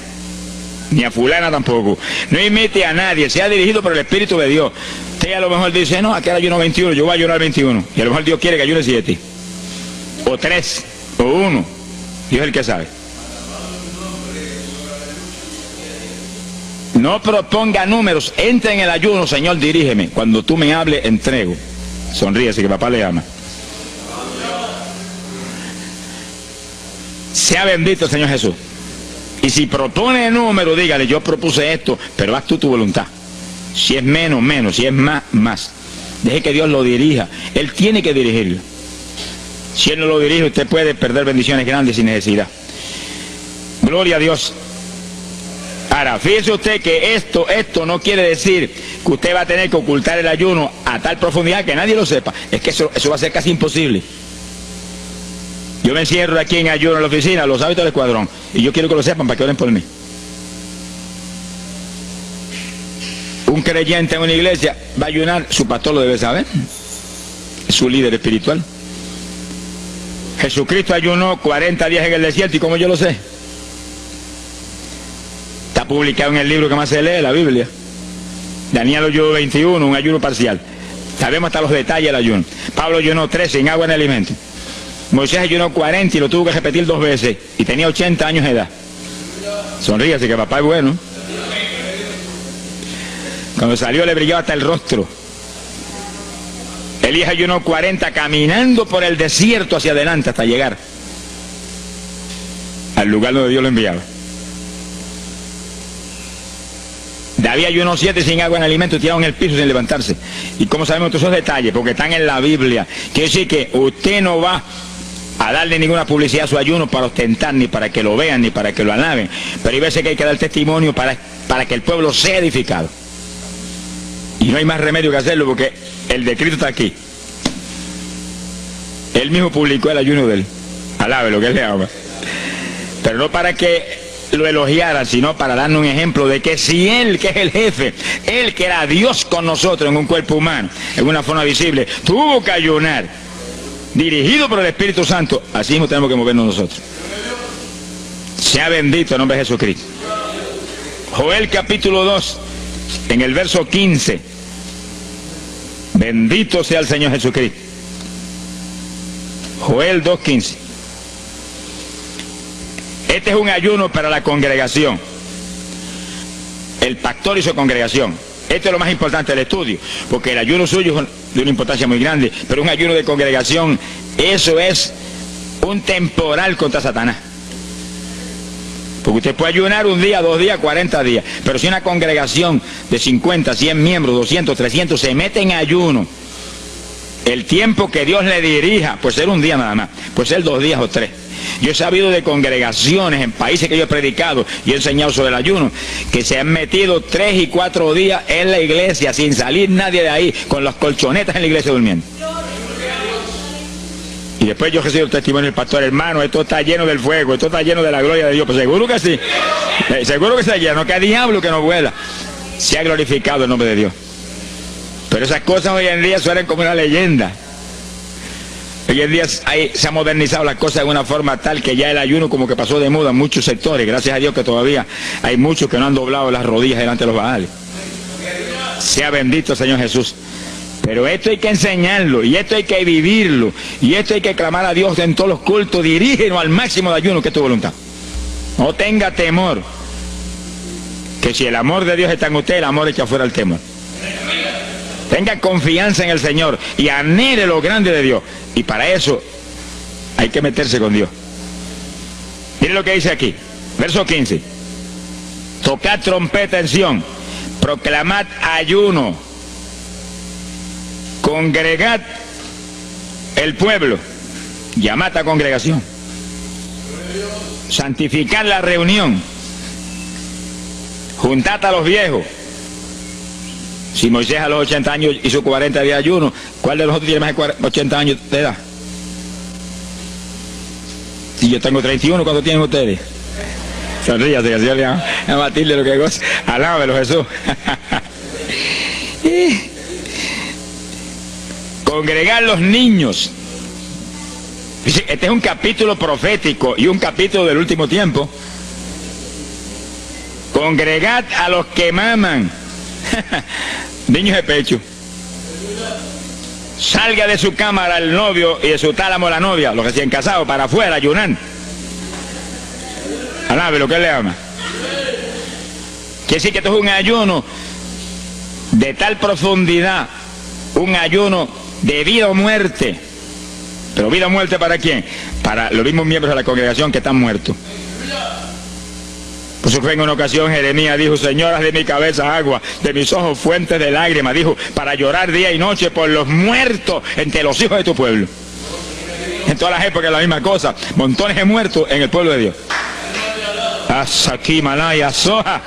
ni a fulana tampoco. No imite a nadie. Sea dirigido por el Espíritu de Dios. Usted a lo mejor dice, no, aquel ayuno 21, yo voy a ayunar 21. Y a lo mejor Dios quiere que ayune 7. O 3, o 1. Dios es el que sabe. No proponga números, entre en el ayuno, Señor, dirígeme. Cuando tú me hables, entrego. Sonríese, que papá le ama. Sea bendito el Señor Jesús. Y si propone número, dígale, yo propuse esto, pero haz tú tu voluntad. Si es menos, menos. Si es más, más. Deje que Dios lo dirija. Él tiene que dirigirlo. Si Él no lo dirige, usted puede perder bendiciones grandes sin necesidad. Gloria a Dios. Ahora, fíjese usted que esto no quiere decir que usted va a tener que ocultar el ayuno a tal profundidad que nadie lo sepa. Es que eso va a ser casi imposible. Yo me encierro aquí en ayuno en la oficina, los hábitos del escuadrón, y yo quiero que lo sepan para que oren por mí. Un creyente en una iglesia va a ayunar, su pastor lo debe saber, es su líder espiritual. Jesucristo ayunó 40 días en el desierto, ¿y cómo yo lo sé? Está publicado en el libro que más se lee, la Biblia. Daniel ayunó 21, un ayuno parcial. Sabemos hasta los detalles del ayuno. Pablo ayunó 13 sin agua ni alimento. Moisés ayunó 40 y lo tuvo que repetir 2 veces. Y tenía 80 años de edad. Sonríase que papá es bueno. Cuando salió le brillaba hasta el rostro. Elías ayunó 40 caminando por el desierto hacia adelante hasta llegar al lugar donde Dios lo enviaba. David ayunó 7 sin agua en alimento, tirado en el piso sin levantarse. ¿Y cómo sabemos todos esos detalles? Porque están en la Biblia. Quiere decir que usted no va a darle ninguna publicidad a su ayuno para ostentar, ni para que lo vean, ni para que lo alaben. Pero hay veces que hay que dar testimonio para que el pueblo sea edificado. Y no hay más remedio que hacerlo porque el decreto está aquí. Él mismo publicó el ayuno de él. Alabe lo que él le ama. Pero no para que lo elogiaran, sino para darnos un ejemplo de que si Él, que es el jefe, Él que era Dios con nosotros en un cuerpo humano, en una forma visible, tuvo que ayunar, dirigido por el Espíritu Santo, así mismo tenemos que movernos nosotros. Sea bendito el nombre de Jesucristo. Joel capítulo 2, en el verso 15. Bendito sea el Señor Jesucristo. Joel 2:15. Este es un ayuno para la congregación. El pastor y su congregación. Esto es lo más importante del estudio, porque el ayuno suyo es de una importancia muy grande, pero un ayuno de congregación, eso es un temporal contra Satanás. Porque usted puede ayunar 1 día, 2 días, 40 días, pero si una congregación de 50, 100 miembros, 200, 300 se mete en ayuno, el tiempo que Dios le dirija, puede ser 1 día nada más, puede ser 2 días o 3. Yo he sabido de congregaciones en países que yo he predicado y he enseñado sobre el ayuno, que se han metido 3 y 4 días en la iglesia sin salir nadie de ahí, con las colchonetas en la iglesia durmiendo. Y después yo recibo el testimonio del pastor, hermano, esto está lleno del fuego, esto está lleno de la gloria de Dios. Pues seguro que sí, seguro que está lleno, que diablo que no vuela. Se ha glorificado el nombre de Dios. Pero esas cosas hoy en día suenan como una leyenda. Hoy en día se ha modernizado las cosas de una forma tal que ya el ayuno como que pasó de moda en muchos sectores. Gracias a Dios que todavía hay muchos que no han doblado las rodillas delante de los baales. Sea bendito el Señor Jesús. Pero esto hay que enseñarlo, y esto hay que vivirlo, y esto hay que clamar a Dios en todos los cultos. Dirígenos al máximo de ayuno, que es tu voluntad. No tenga temor, que si el amor de Dios está en usted, el amor echa fuera el temor. Tenga confianza en el Señor y anhele lo grande de Dios. Y para eso hay que meterse con Dios. Miren lo que dice aquí, verso 15. Tocad trompeta en Sión, proclamad ayuno, congregad el pueblo, llamad a congregación, santificad la reunión, juntad a los viejos. Si Moisés a los 80 años hizo 40 días de ayuno, ¿cuál de nosotros tiene más de 80 años de edad? Y yo tengo 31, ¿cuánto tienen ustedes? Sonríase, que el Señor le a Matilde lo que goza. Alábelo, Jesús. Congregar los niños. Este es un capítulo profético y un capítulo del último tiempo. Congregad a los que maman. Niños de pecho. Salga de su cámara el novio y de su tálamo la novia, los recién casados, para afuera, ayunar. Alabe lo que él le ama. Quiere decir que esto es un ayuno de tal profundidad, un ayuno de vida o muerte. Pero vida o muerte ¿para quién? Para los mismos miembros de la congregación que están muertos. Por eso fue en una ocasión Jeremías dijo: Señor, haz de mi cabeza agua, de mis ojos fuentes de lágrimas, dijo, para llorar día y noche por los muertos entre los hijos de tu pueblo. En todas las épocas la misma cosa, montones de muertos en el pueblo de Dios. Asaki Malaya Soja.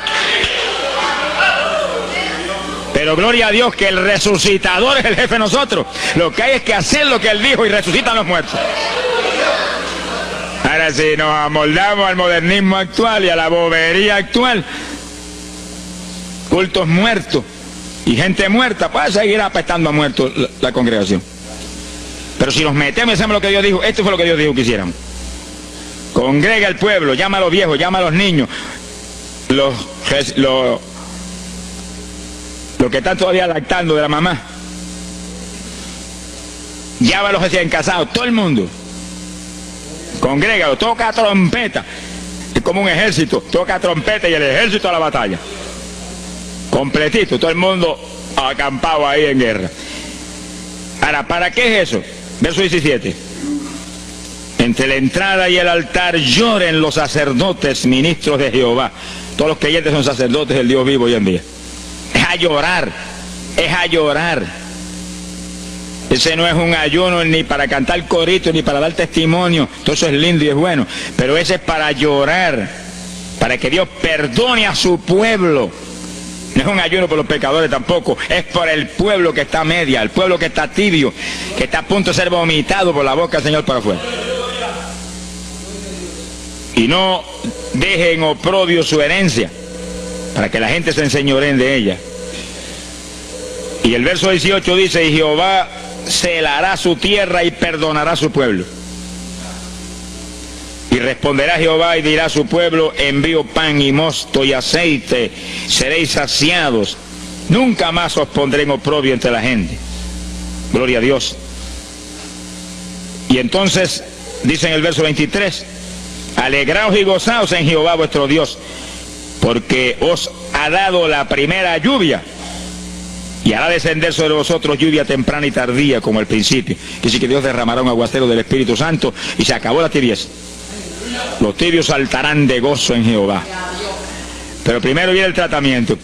Pero gloria a Dios que el resucitador es el jefe de nosotros. Lo que hay es que hacer lo que él dijo y resucitan los muertos. Ahora si nos amoldamos al modernismo actual y a la bobería actual, cultos muertos y gente muerta, pues seguir apestando a muertos la congregación. Pero si nos metemos y hacemos lo que Dios dijo, esto fue lo que Dios dijo que hiciéramos. Congrega al pueblo, llama a los viejos, llama a los niños, los que están todavía lactando de la mamá, llama a los recién casados, todo el mundo. Congrégalo, toca trompeta. Es como un ejército, toca trompeta y el ejército a la batalla. Completito, todo el mundo acampado ahí en guerra. Ahora, ¿para qué es eso? Verso 17. Entre la entrada y el altar lloren los sacerdotes, ministros de Jehová. Todos los creyentes son sacerdotes del Dios vivo hoy en día. Es a llorar, es a llorar. Ese no es un ayuno ni para cantar corito, ni para dar testimonio. Todo eso es lindo y es bueno. Pero ese es para llorar, para que Dios perdone a su pueblo. No es un ayuno por los pecadores tampoco. Es por el pueblo que está a media, el pueblo que está tibio, que está a punto de ser vomitado por la boca del Señor para afuera. Y no dejen oprobio su herencia, para que la gente se enseñoreen de ella. Y el verso 18 dice: y Jehová celará su tierra y perdonará a su pueblo. Y responderá Jehová y dirá a su pueblo: envío pan y mosto y aceite, seréis saciados, nunca más os pondré en oprobio entre la gente. Gloria a Dios. Y entonces dice en el verso 23: alegraos y gozaos en Jehová vuestro Dios, porque os ha dado la primera lluvia, y hará descender sobre vosotros lluvia temprana y tardía como al principio. Que sí que Dios derramará un aguacero del Espíritu Santo y se acabó la tibieza. Los tibios saltarán de gozo en Jehová. Pero primero viene el tratamiento.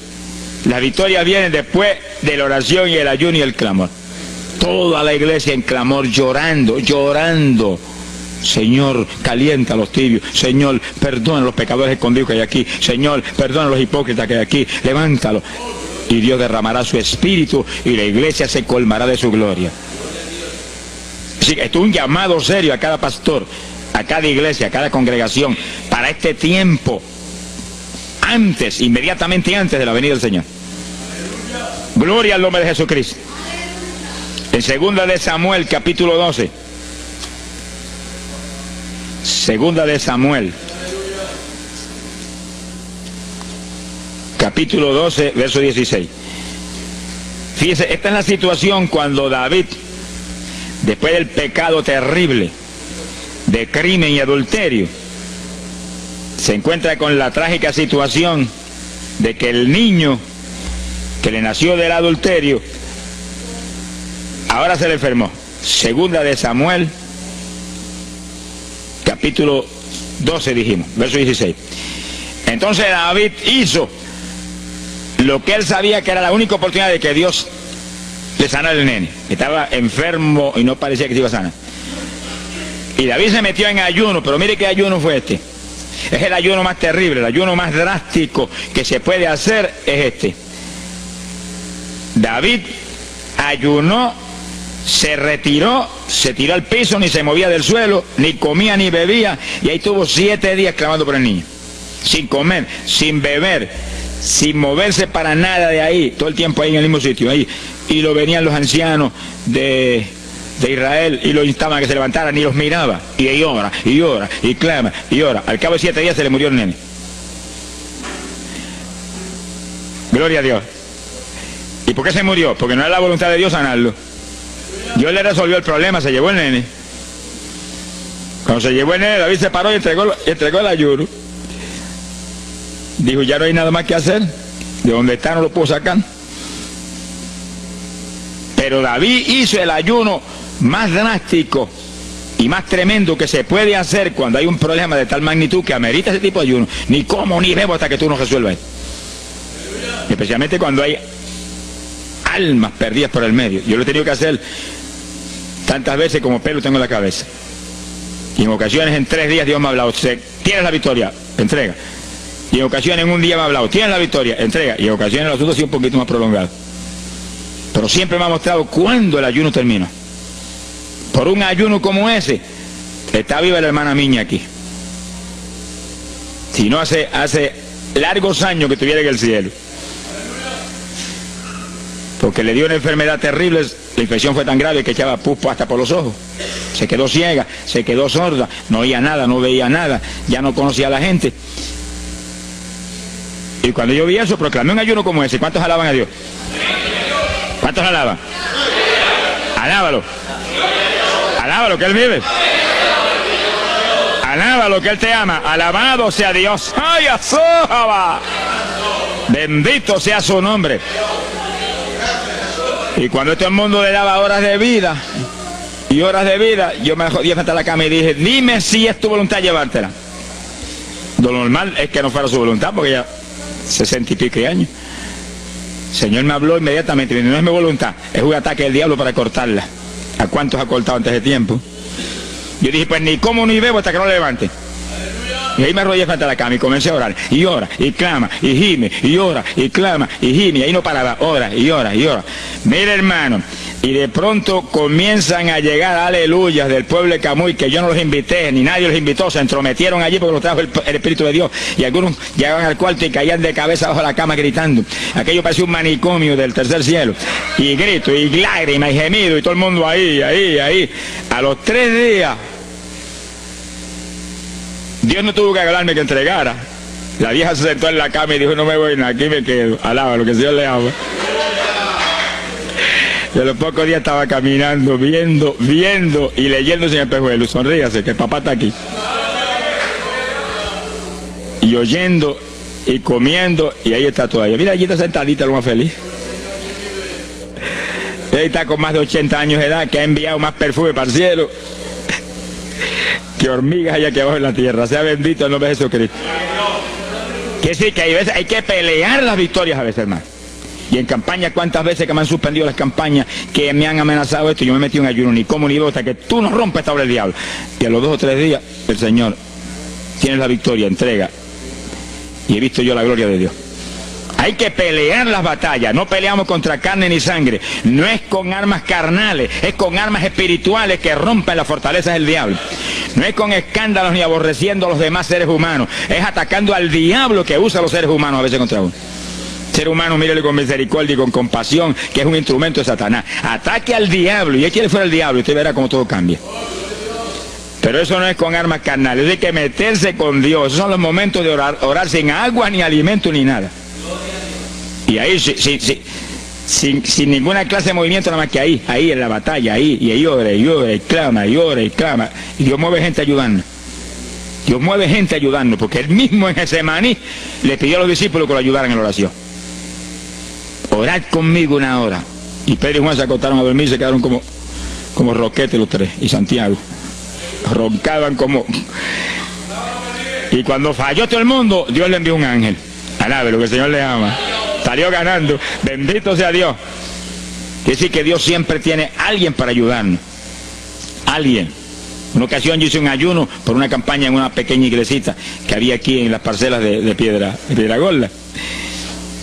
Las victorias vienen después de la oración y el ayuno y el clamor. Toda la iglesia en clamor, llorando, llorando. Señor, calienta a los tibios. Señor, perdona a los pecadores escondidos que hay aquí. Señor, perdona a los hipócritas que hay aquí. Levántalos. Y Dios derramará su espíritu y la iglesia se colmará de su gloria. Así que esto es un llamado serio a cada pastor, a cada iglesia, a cada congregación, para este tiempo, antes, inmediatamente antes de la venida del Señor. Gloria al nombre de Jesucristo. En 2 de Samuel, capítulo 12. 2 de Samuel, capítulo 12, verso 16. Fíjese, esta es la situación cuando David, después del pecado terrible de crimen y adulterio, se encuentra con la trágica situación de que el niño que le nació del adulterio ahora se le enfermó. 2 de Samuel, capítulo 12 dijimos, verso 16. Entonces David hizo lo que él sabía que era la única oportunidad de que Dios le sanara al nene. Estaba enfermo y no parecía que se iba a sanar. Y David se metió en ayuno, pero mire qué ayuno fue este. Es el ayuno más terrible, el ayuno más drástico que se puede hacer es este. David ayunó se retiró, se tiró al piso, ni se movía del suelo, ni comía ni bebía, y ahí tuvo 7 días clamando por el niño, sin comer, sin beber, sin moverse para nada de ahí, todo el tiempo ahí en el mismo sitio, ahí. Y lo venían los ancianos de Israel y lo instaban a que se levantara, ni los miraba, y ahí ora, y ora, y clama, y ora. Al cabo de 7 días se le murió el nene. Gloria a Dios. ¿Y por qué se murió? Porque no era la voluntad de Dios sanarlo. Dios le resolvió el problema, se llevó el nene. Cuando se llevó el nene, David se paró y entregó el ayuno. Dijo, ya no hay nada más que hacer. De donde está no lo puedo sacar. Pero David hizo el ayuno más drástico y más tremendo que se puede hacer cuando hay un problema de tal magnitud que amerita ese tipo de ayuno. Ni como ni bebo hasta que tú no resuelvas. Especialmente cuando hay almas perdidas por el medio. Yo lo he tenido que hacer tantas veces como pelo tengo en la cabeza. Y en ocasiones en 3 días Dios me ha hablado, tienes la victoria, entrega. Y en ocasiones en un día me ha hablado, tienes la victoria, entrega. Y en ocasiones el asunto ha sido un poquito más prolongado. Pero siempre me ha mostrado cuándo el ayuno termina. Por un ayuno como ese, está viva la hermana Miña aquí. Si no, hace largos años que estuviera en el cielo. Porque le dio una enfermedad terrible, la infección fue tan grave que echaba pus hasta por los ojos. Se quedó ciega, se quedó sorda, no oía nada, no veía nada, ya no conocía a la gente. Y cuando yo vi eso, proclamé un ayuno como ese. ¿Cuántos alaban a Dios? ¿Cuántos alaban? Alábalo. Alábalo, que Él vive. Alábalo, que Él te ama. Alabado sea Dios. ¡Ay, azójaba! Bendito sea su nombre. Y cuando todo el mundo le daba horas de vida, yo me jodí frente a la cama y dije, dime si es tu voluntad llevártela. Lo normal es que no fuera su voluntad, porque ya 60 y pico de años. El Señor me habló inmediatamente, no es mi voluntad, es un ataque del diablo para cortarla. ¿A cuántos ha cortado antes de tiempo? Yo dije, pues ni como ni bebo hasta que no lo levante. Y ahí me arrodillé frente a la cama y comencé a orar. Y ora, y clama, y gime, y ora, y clama, y gime. Y ahí no paraba, ora, y ora, y ora. Mira, hermano, y de pronto comienzan a llegar aleluyas del pueblo de Camuy, que yo no los invité, ni nadie los invitó, se entrometieron allí porque los trajo el Espíritu de Dios. Y algunos llegaban al cuarto y caían de cabeza bajo la cama gritando. Aquello parecía un manicomio del tercer cielo. Y grito, y lágrimas, y gemido, y todo el mundo ahí. A los 3 días, Dios no tuvo que hablarme que entregara. La vieja se sentó en la cama y dijo, no me voy, aquí me quedo. Alaba lo que el Señor le ama. Y a los pocos días estaba caminando, viendo y leyéndose en el espejuelo. Sonríase, que el papá está aquí. Y oyendo y comiendo, y ahí está todavía. Mira, allí está sentadita, lo más feliz. Ella está con más de 80 años de edad, que ha enviado más perfume para el cielo que hormigas hay aquí abajo en la tierra. Sea bendito el nombre de Jesucristo. Que sí, que hay que pelear las victorias a veces, hermano. Y en campaña, ¿cuántas veces que me han suspendido las campañas, que me han amenazado esto? Yo me metí en ayuno, ni como ni bebo, hasta que tú no rompes esta obra del diablo. Y a los 2 o 3 días, el Señor tiene la victoria, entrega. Y he visto yo la gloria de Dios. Hay que pelear las batallas, no peleamos contra carne ni sangre, no es con armas carnales, es con armas espirituales que rompen las fortalezas del diablo. No es con escándalos ni aborreciendo a los demás seres humanos, es atacando al diablo que usa a los seres humanos a veces contra uno. Ser humano, mírele con misericordia y con compasión, que es un instrumento de Satanás. Ataque al diablo y échale fuera al diablo y usted verá cómo todo cambia. Pero eso no es con armas carnales, hay que meterse con Dios. Esos son los momentos de orar sin agua, ni alimento, ni nada. Y ahí sin ninguna clase de movimiento, nada más que ahí en la batalla, y ahí ora, y clama, y clama. Y Dios mueve gente ayudando. Dios mueve gente ayudando, porque Él mismo en Getsemaní le pidió a los discípulos que lo ayudaran en la oración. Orad conmigo 1 hora. Y Pedro y Juan se acostaron a dormir y se quedaron como roquetes los 3. Y Santiago. Roncaban como... Y cuando falló todo el mundo, Dios le envió un ángel. Alábelo, que el Señor le ama. Salió ganando. Bendito sea Dios. Quiere decir que Dios siempre tiene alguien para ayudarnos. Alguien. Una ocasión yo hice un ayuno por una campaña en una pequeña iglesita que había aquí en las parcelas de Piedra Gorda.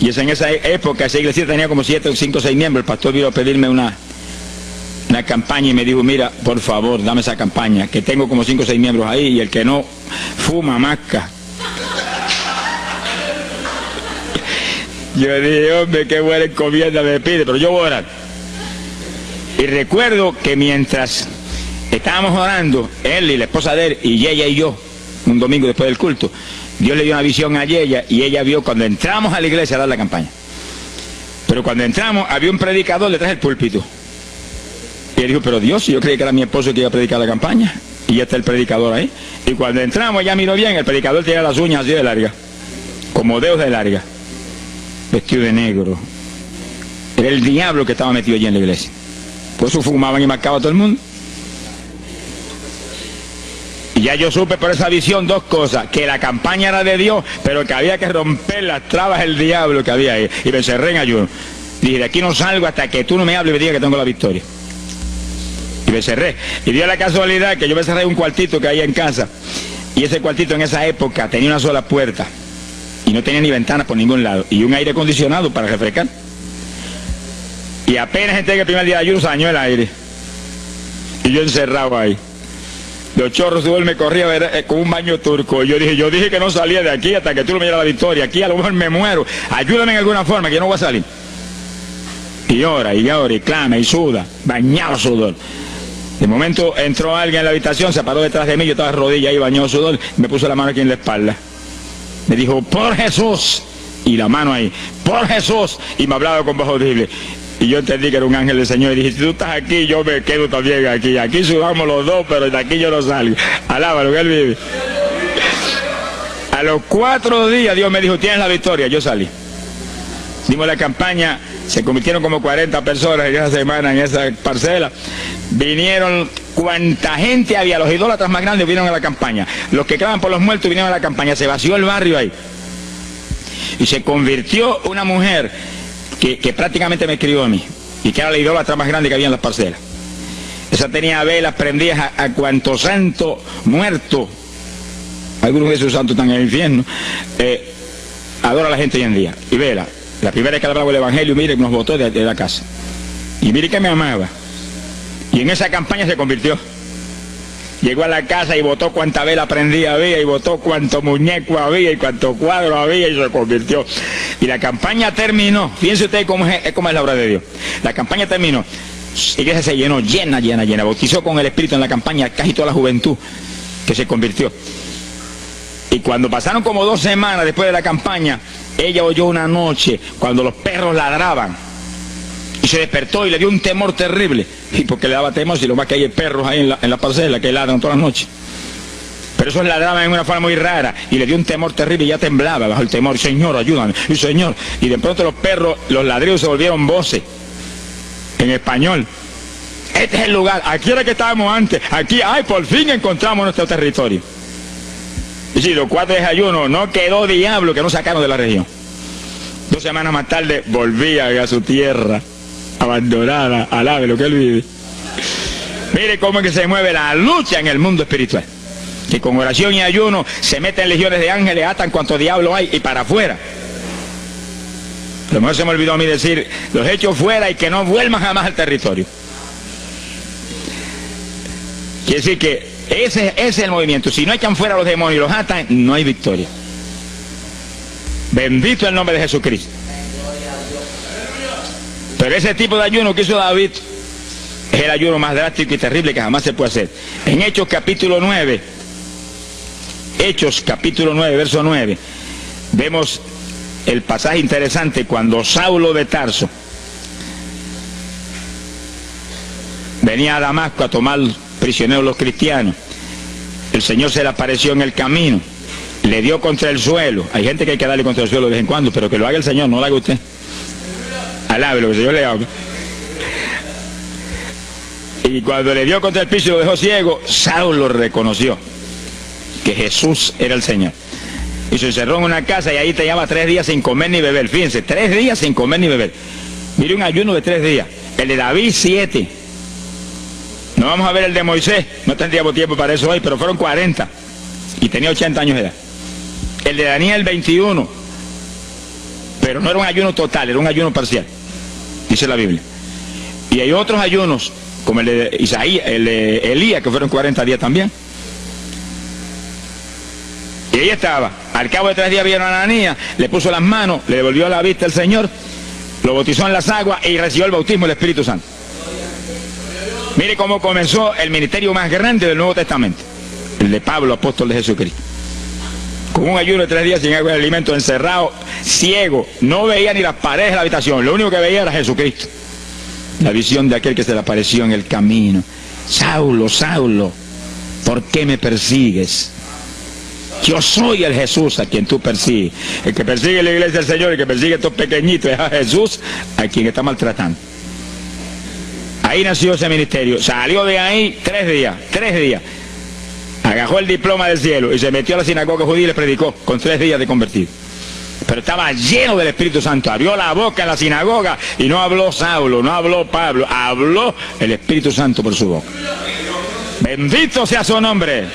Y en esa época esa iglesia tenía como 7, 5, 6 miembros. El pastor vino a pedirme una una campaña y me dijo, mira, por favor, dame esa campaña, que tengo como 5 o 6 miembros ahí y el que no fuma, masca. Yo dije, hombre, qué buena encomienda me pide, pero yo voy a orar. Y recuerdo que mientras estábamos orando, él y la esposa de él, y ella y yo, un domingo después del culto, Dios le dio una visión a ella y ella vio cuando entramos a la iglesia a dar la campaña. Pero cuando entramos había un predicador detrás del púlpito. Y él dijo, pero Dios, yo creí que era mi esposo que iba a predicar la campaña. Y ya está el predicador ahí. Y cuando entramos, ella miró bien, el predicador tenía las uñas así de larga, como dedos de larga, vestido de negro. Era el diablo que estaba metido allí en la iglesia. Por eso fumaban y marcaban a todo el mundo. Y ya yo supe por esa visión 2 cosas, que la campaña era de Dios, pero que había que romper las trabas del diablo que había ahí. Y me encerré en ayuno. Dije, de aquí no salgo hasta que tú no me hables y me digas que tengo la victoria. Y me cerré. Y dio la casualidad que yo me cerré en un cuartito que había en casa. Y ese cuartito en esa época tenía una sola puerta. Y no tenía ni ventanas por ningún lado. Y un aire acondicionado para refrescar. Y apenas entré en el primer día de ayuno, se dañó el aire. Y yo encerrado ahí. Los chorros de me corría con un baño turco. Y yo dije que no salía de aquí hasta que tú no me dieras la victoria. Aquí a lo mejor me muero. Ayúdame en alguna forma, que yo no voy a salir. Y ora, y clama, y suda. Bañado sudor. De momento entró alguien en la habitación, se paró detrás de mí, yo estaba de rodillas ahí, bañado sudor, me puso la mano aquí en la espalda. Me dijo, por Jesús. Y la mano ahí, por Jesús. Y me hablaba con voz audible. Y yo entendí que era un ángel del Señor. Y dije, si tú estás aquí, yo me quedo también aquí. Aquí subamos los dos, pero de aquí yo no salgo. Alábalo, que él vive. A los 4 días Dios me dijo, tienes la victoria. Yo salí. Dimos la campaña, se convirtieron como 40 personas en esa semana, en esa parcela. Vinieron cuanta gente había, los idólatras más grandes vinieron a la campaña. Los que claman por los muertos vinieron a la campaña. Se vació el barrio ahí. Y se convirtió una mujer que prácticamente me escribió a mí, y que era la idólatra más grande que había en las parcelas. Esa tenía velas prendidas a cuanto santo muerto, algunos de esos santos están en el infierno, adora a la gente hoy en día. Y vela, la primera vez que hablaba el evangelio, mire, nos botó de la casa. Y mire que me amaba. Y en esa campaña se convirtió. Llegó a la casa y botó cuanta vela prendida había, y botó cuanto muñeco había, y cuanto cuadro había, y se convirtió. Y la campaña terminó. Fíjense ustedes cómo es la obra de Dios. La campaña terminó. La iglesia se llenó, llena. Bautizó con el Espíritu en la campaña casi toda la juventud que se convirtió. Y cuando pasaron como 2 semanas después de la campaña, ella oyó una noche cuando los perros ladraban. Y se despertó y le dio un temor terrible. Y porque le daba temor, si lo más que hay es perros ahí en la parcela que ladran todas las noches. Pero esos ladraban en una forma muy rara. Y le dio un temor terrible y ya temblaba bajo el temor. Señor, ayúdame. Y Señor. Y de pronto los perros, los ladridos se volvieron voces. En español. Este es el lugar. Aquí era que estábamos antes. Aquí, ay, por fin encontramos nuestro territorio. Y si los 4 días de ayuno, no quedó diablo que no sacaron de la región. 2 semanas más tarde volvía a su tierra abandonada, alabe lo que él vive. Mire cómo es que se mueve la lucha en el mundo espiritual, que con oración y ayuno se meten legiones de ángeles, atan cuanto diablo hay y para afuera. A lo mejor se me olvidó a mí decir, los echo fuera y que no vuelvan jamás al territorio. Quiere decir que ese es el movimiento. Si no echan fuera a los demonios y los atan, no hay victoria. Bendito el nombre de Jesucristo. Pero ese tipo de ayuno que hizo David es el ayuno más drástico y terrible que jamás se puede hacer. En Hechos capítulo 9, verso 9, vemos el pasaje interesante cuando Saulo de Tarso venía a Damasco a tomar prisioneros los cristianos. El Señor se le apareció en el camino, le dio contra el suelo. Hay gente que hay que darle contra el suelo de vez en cuando, pero que lo haga el Señor, no lo haga usted. Alabe lo que el Señor le haga. Y cuando le dio contra el piso y lo dejó ciego, Saulo reconoció que Jesús era el Señor. Y se encerró en una casa y ahí te lleva 3 días sin comer ni beber. Fíjense, 3 días sin comer ni beber. Mire, un ayuno de 3 días. El de David 7. No vamos a ver el de Moisés, no tendríamos tiempo para eso hoy, pero fueron 40 y tenía 80 años de edad. El de Daniel 21, pero no era un ayuno total, era un ayuno parcial, dice la Biblia. Y hay otros ayunos como el de Isaías, el de Elías, que fueron 40 días también. Y ahí estaba. Al cabo de 3 días vieron a Ananías, le puso las manos, le devolvió la vista al Señor, lo bautizó en las aguas y recibió el bautismo del Espíritu Santo. Mire cómo comenzó el ministerio más grande del Nuevo Testamento, el de Pablo, apóstol de Jesucristo. Con un ayuno de 3 días sin agua y alimento, encerrado, ciego, no veía ni las paredes de la habitación, lo único que veía era Jesucristo. La visión de aquel que se le apareció en el camino. Saulo, Saulo, ¿por qué me persigues? Yo soy el Jesús a quien tú persigues. El que persigue la iglesia del Señor, el que persigue a estos pequeñitos, es a Jesús a quien está maltratando. Ahí nació ese ministerio. Salió de ahí 3 días. Agarró el diploma del cielo y se metió a la sinagoga judía y le predicó con 3 días de convertido. Pero estaba lleno del Espíritu Santo. Abrió la boca en la sinagoga y no habló Saulo, no habló Pablo, habló el Espíritu Santo por su boca. Bendito sea su nombre.